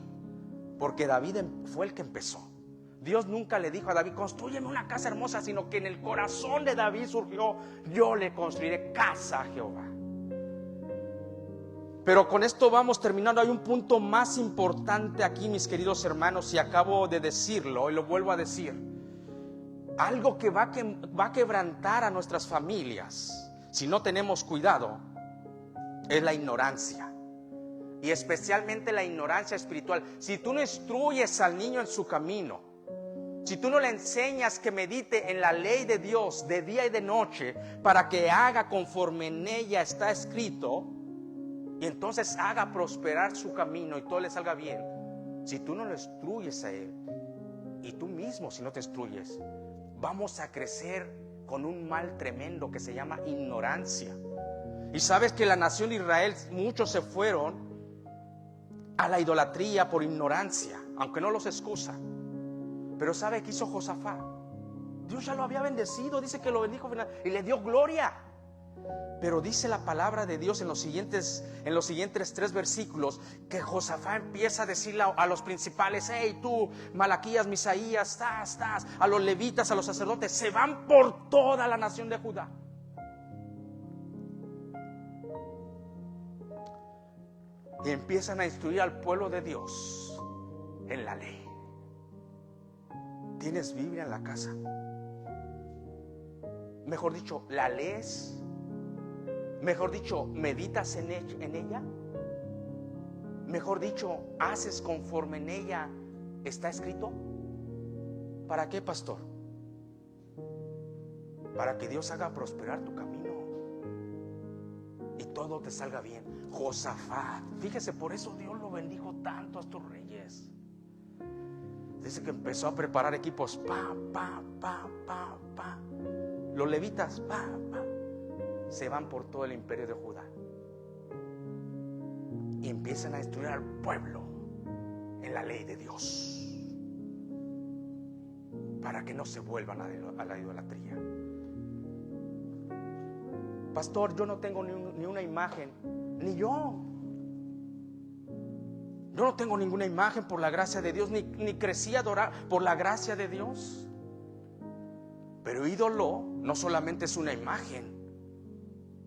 porque David fue el que empezó. Dios nunca le dijo a David: construyeme una casa hermosa, sino que en el corazón de David surgió: yo le construiré casa a Jehová. Pero con esto vamos terminando. Hay un punto más importante aquí, mis queridos hermanos, y acabo de decirlo y lo vuelvo a decir. Algo que va a quebrantar a nuestras familias, si no tenemos cuidado, es la ignorancia. Y especialmente la ignorancia espiritual. Si tú no instruyes al niño en su camino, si tú no le enseñas que medite en la ley de Dios de día y de noche, para que haga conforme en ella está escrito, y entonces haga prosperar su camino y todo le salga bien. Si tú no lo instruyes a él, y tú mismo si no te instruyes, vamos a crecer con un mal tremendo que se llama ignorancia. Y sabes que la nación de Israel, muchos se fueron a la idolatría por ignorancia, aunque no los excusa. Pero ¿sabe qué hizo Josafat? Dios ya lo había bendecido, dice que lo bendijo y le dio gloria. Pero dice la palabra de Dios en los siguientes 3 versículos, que Josafat empieza a decirle a los principales: hey, tú, Malaquías, Misaías, estás, a los levitas, a los sacerdotes, se van por toda la nación de Judá. Y empiezan a instruir al pueblo de Dios en la ley. ¿Tienes Biblia en la casa? Mejor dicho, ¿la lees? Mejor dicho, ¿meditas en ella? Mejor dicho, ¿haces conforme en ella está escrito? ¿Para qué, pastor? Para que Dios haga prosperar tu camino y todo te salga bien. Josafat, fíjese, por eso Dios lo bendijo tanto a estos reyes. Dice que empezó a preparar equipos, Los levitas, se van por todo el imperio de Judá y empiezan a instruir al pueblo en la ley de Dios, para que no se vuelvan a la idolatría. Pastor, yo no tengo ni una imagen, ni yo. Yo no tengo ninguna imagen por la gracia de Dios, ni crecí a adorar por la gracia de Dios. Pero ídolo no solamente es una imagen.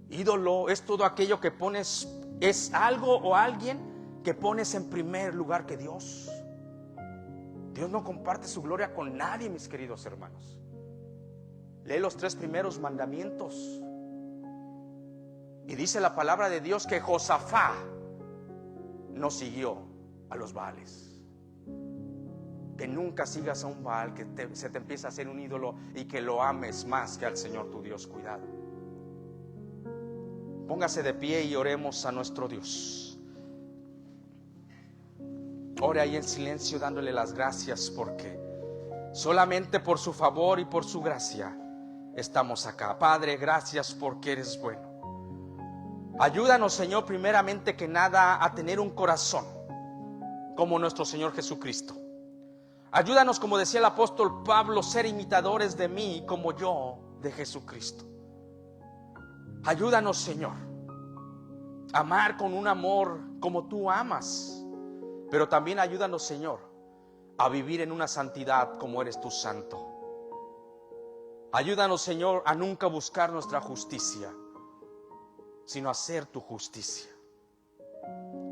Ídolo es todo aquello que pones, es algo o alguien que pones en primer lugar que Dios. Dios no comparte su gloria con nadie, mis queridos hermanos. Lee los 3 primeros mandamientos. Y dice la palabra de Dios que Josafat no siguió a los Baales. Que nunca sigas a un Baal, que se te empieza a hacer un ídolo y que lo ames más que al Señor tu Dios. Cuidado. Póngase de pie y oremos a nuestro Dios. Ore ahí en silencio dándole las gracias, porque solamente por su favor y por su gracia estamos acá. Padre, gracias porque eres bueno. Ayúdanos, Señor, primeramente que nada, a tener un corazón como nuestro Señor Jesucristo. Ayúdanos, como decía el apóstol Pablo, ser imitadores de mí como yo de Jesucristo. Ayúdanos, Señor, a amar con un amor como tú amas. Pero también ayúdanos, Señor, a vivir en una santidad como eres tú santo. Ayúdanos, Señor, a nunca buscar nuestra justicia, sino hacer tu justicia.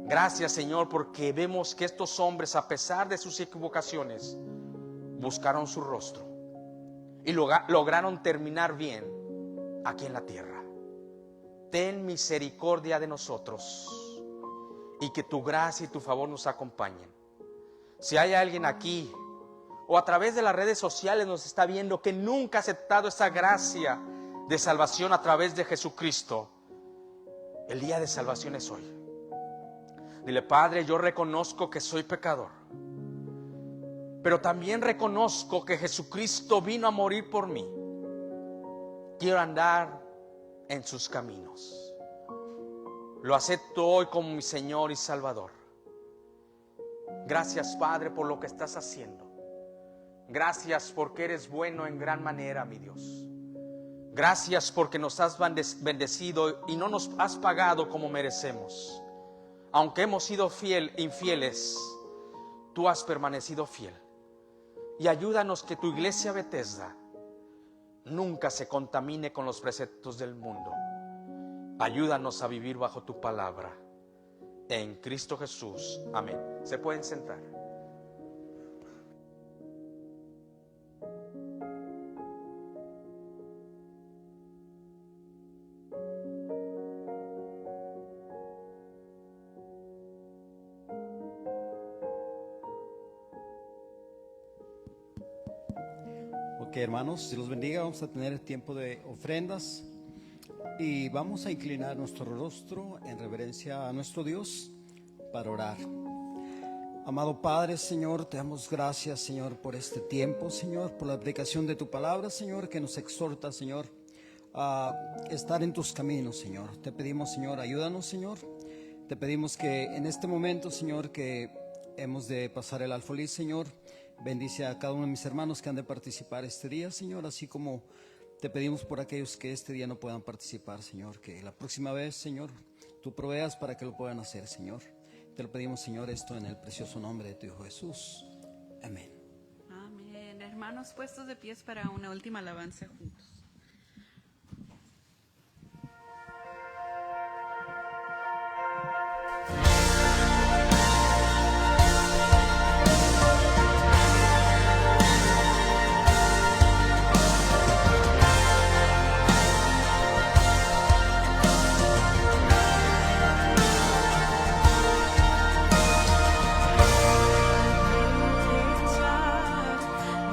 Gracias, Señor, porque vemos que estos hombres, a pesar de sus equivocaciones, buscaron su rostro y lograron terminar bien aquí en la tierra. Ten misericordia de nosotros y que tu gracia y tu favor nos acompañen. Si hay alguien aquí o a través de las redes sociales nos está viendo que nunca ha aceptado esa gracia de salvación a través de Jesucristo, el día de salvación es hoy. Dile: Padre, yo reconozco que soy pecador, pero también reconozco que Jesucristo vino a morir por mí. Quiero andar en sus caminos. Lo acepto hoy como mi Señor y Salvador. Gracias, Padre, por lo que estás haciendo. Gracias porque eres bueno en gran manera, mi Dios. Gracias porque nos has bendecido y no nos has pagado como merecemos. Aunque hemos sido infieles, tú has permanecido fiel. Y ayúdanos que tu iglesia Bethesda nunca se contamine con los preceptos del mundo. Ayúdanos a vivir bajo tu palabra. En Cristo Jesús. Amén. Se pueden sentar. Ok, hermanos, Dios los bendiga. Vamos a tener el tiempo de ofrendas y vamos a inclinar nuestro rostro en reverencia a nuestro Dios para orar. Amado Padre, Señor, te damos gracias, Señor, por este tiempo, Señor, por la predicación de tu palabra, Señor, que nos exhorta, Señor, a estar en tus caminos, Señor. Te pedimos, Señor, ayúdanos, Señor. Te pedimos que en este momento, Señor, que hemos de pasar el alfolí, Señor, bendice a cada uno de mis hermanos que han de participar este día, Señor, así como te pedimos por aquellos que este día no puedan participar, Señor, que la próxima vez, Señor, tú proveas para que lo puedan hacer, Señor. Te lo pedimos, Señor, esto en el precioso nombre de tu Hijo Jesús. Amén. Amén. Hermanos, puestos de pies para una última alabanza juntos.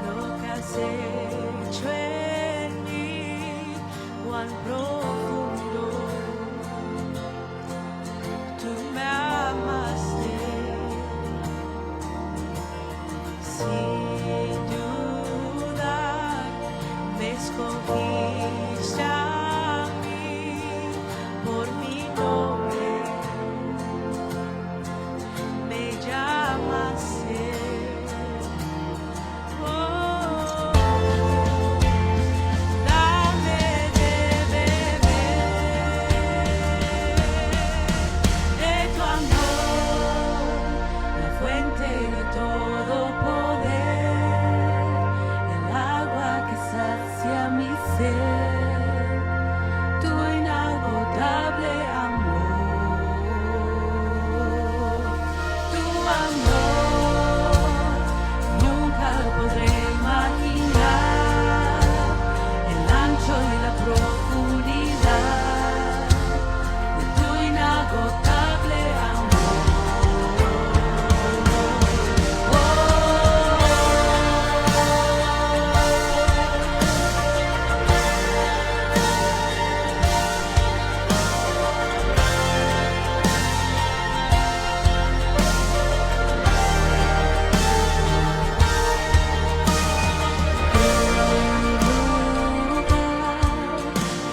Lo que has hecho en mí, cuán profundo tú me amaste, sin duda me escogiste a mí por mi nombre, me llamaste. Dame de beber de tu amor, la fuente de todo poder, el agua que sacia mi sed, tu inagotable amor, tu amor. Nunca lo podré imaginar, el ancho y la profundidad de tu inagotable amor.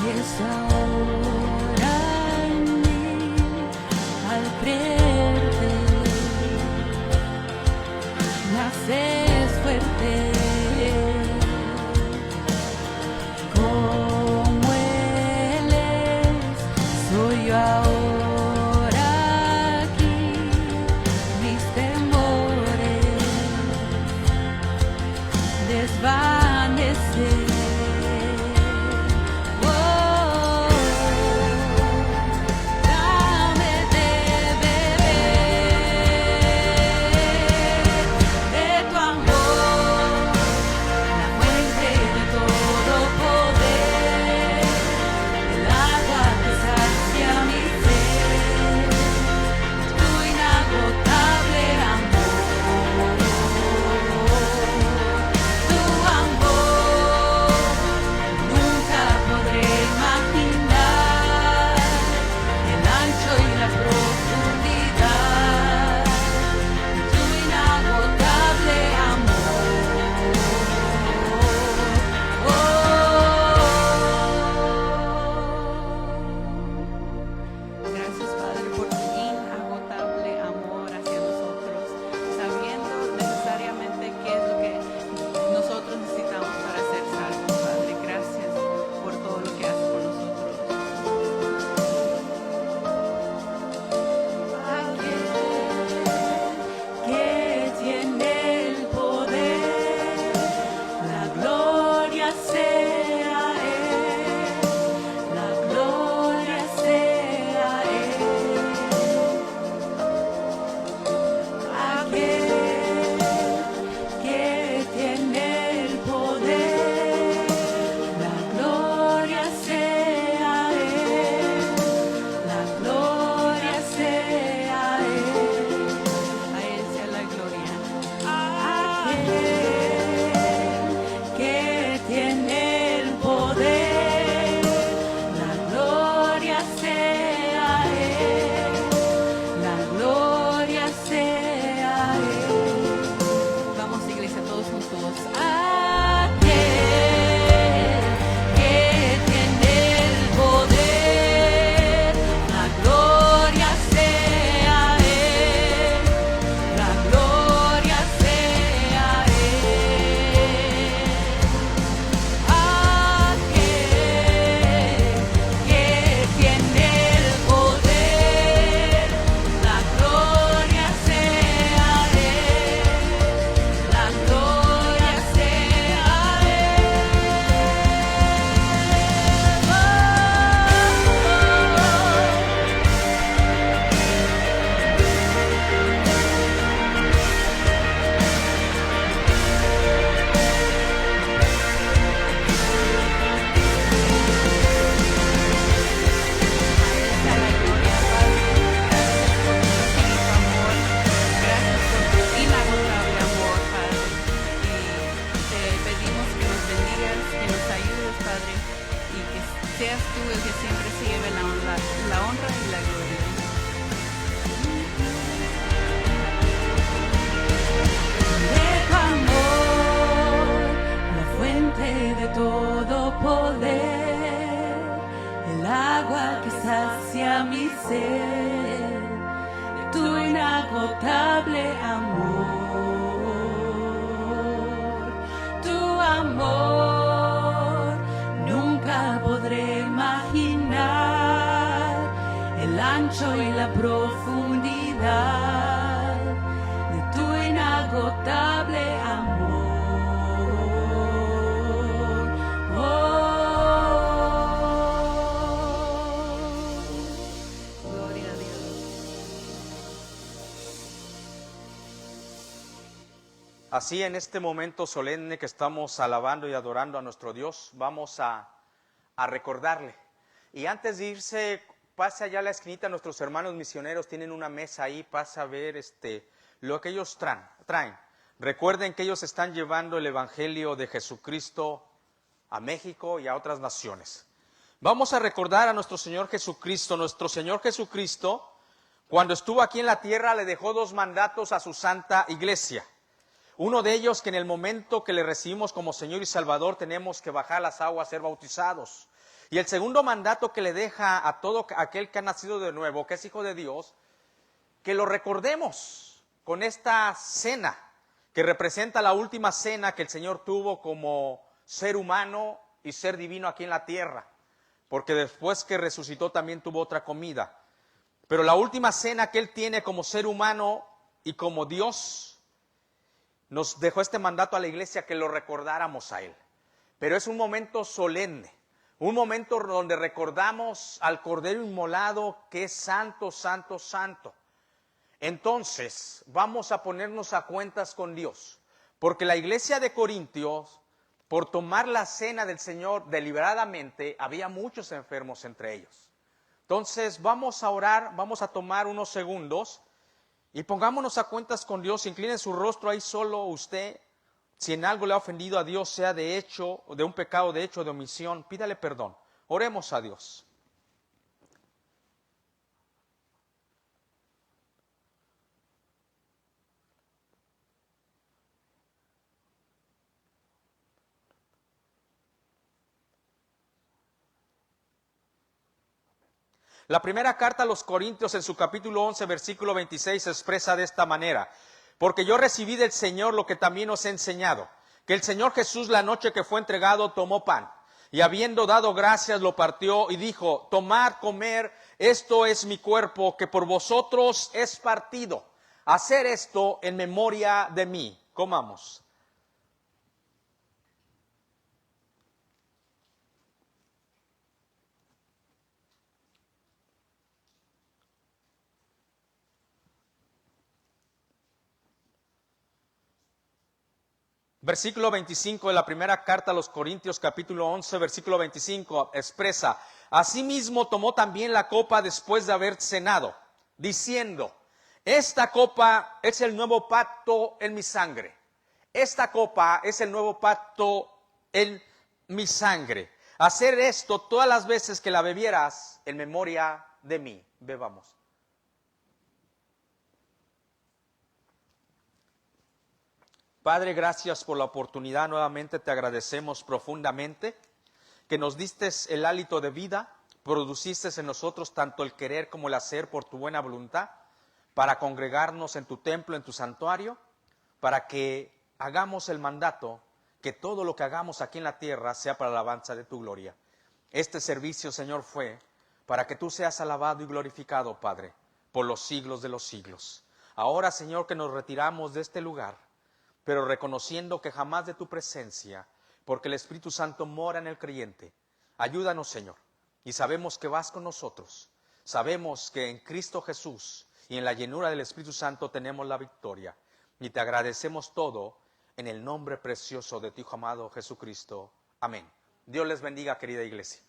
Y es ahora en mí, al creerte, me haces fuerte, como Él es, soy yo ahora aquí, mis temores desvanecer. Dame de beber de tu amor, la fuente de todo poder, el agua que sacia mi sed, tu inagotable amor, tu amor. Así en este momento solemne que estamos alabando y adorando a nuestro Dios, vamos a recordarle. Y antes de irse, pase allá a la esquinita, nuestros hermanos misioneros tienen una mesa ahí, pasa a ver lo que ellos traen. Recuerden que ellos están llevando el Evangelio de Jesucristo a México y a otras naciones. Vamos a recordar a nuestro Señor Jesucristo. Nuestro Señor Jesucristo, cuando estuvo aquí en la tierra, le dejó 2 mandatos a su santa iglesia. Uno de ellos, que en el momento que le recibimos como Señor y Salvador, tenemos que bajar las aguas, ser bautizados. Y el segundo mandato que le deja a todo aquel que ha nacido de nuevo, que es hijo de Dios, que lo recordemos con esta cena, que representa la última cena que el Señor tuvo como ser humano y ser divino aquí en la tierra. Porque después que resucitó también tuvo otra comida. Pero la última cena que Él tiene como ser humano y como Dios, nos dejó este mandato a la iglesia, que lo recordáramos a Él. Pero es un momento solemne, un momento donde recordamos al Cordero inmolado, que es santo, santo, santo. Entonces, vamos a ponernos a cuentas con Dios, porque la iglesia de Corintios, por tomar la cena del Señor deliberadamente, había muchos enfermos entre ellos. Entonces, vamos a orar, vamos a tomar unos segundos y pongámonos a cuentas con Dios. Incline su rostro ahí solo usted. Si en algo le ha ofendido a Dios, sea de hecho, de un pecado de hecho, de omisión, pídale perdón. Oremos a Dios. La primera carta a los Corintios, en su capítulo 11, versículo 26, se expresa de esta manera: porque yo recibí del Señor lo que también os he enseñado, que el Señor Jesús, la noche que fue entregado, tomó pan, y habiendo dado gracias, lo partió y dijo: tomad, comer, esto es mi cuerpo, que por vosotros es partido. Hacer esto en memoria de mí. Comamos. Versículo 25 de la primera carta a los Corintios, capítulo 11, versículo 25, expresa: asimismo tomó también la copa después de haber cenado, diciendo: esta copa es el nuevo pacto en mi sangre. Esta copa es el nuevo pacto en mi sangre. Hacer esto todas las veces que la bebieras en memoria de mí. Bebamos. Padre, gracias por la oportunidad. Nuevamente te agradecemos profundamente que nos diste el hálito de vida, produciste en nosotros tanto el querer como el hacer por tu buena voluntad, para congregarnos en tu templo, en tu santuario, para que hagamos el mandato, que todo lo que hagamos aquí en la tierra sea para la alabanza de tu gloria. Este servicio, Señor, fue para que tú seas alabado y glorificado, Padre, por los siglos de los siglos. Ahora, Señor, que nos retiramos de este lugar, pero reconociendo que jamás de tu presencia, porque el Espíritu Santo mora en el creyente. Ayúdanos, Señor, y sabemos que vas con nosotros. Sabemos que en Cristo Jesús y en la llenura del Espíritu Santo tenemos la victoria. Y te agradecemos todo en el nombre precioso de tu Hijo amado Jesucristo. Amén. Dios les bendiga, querida iglesia.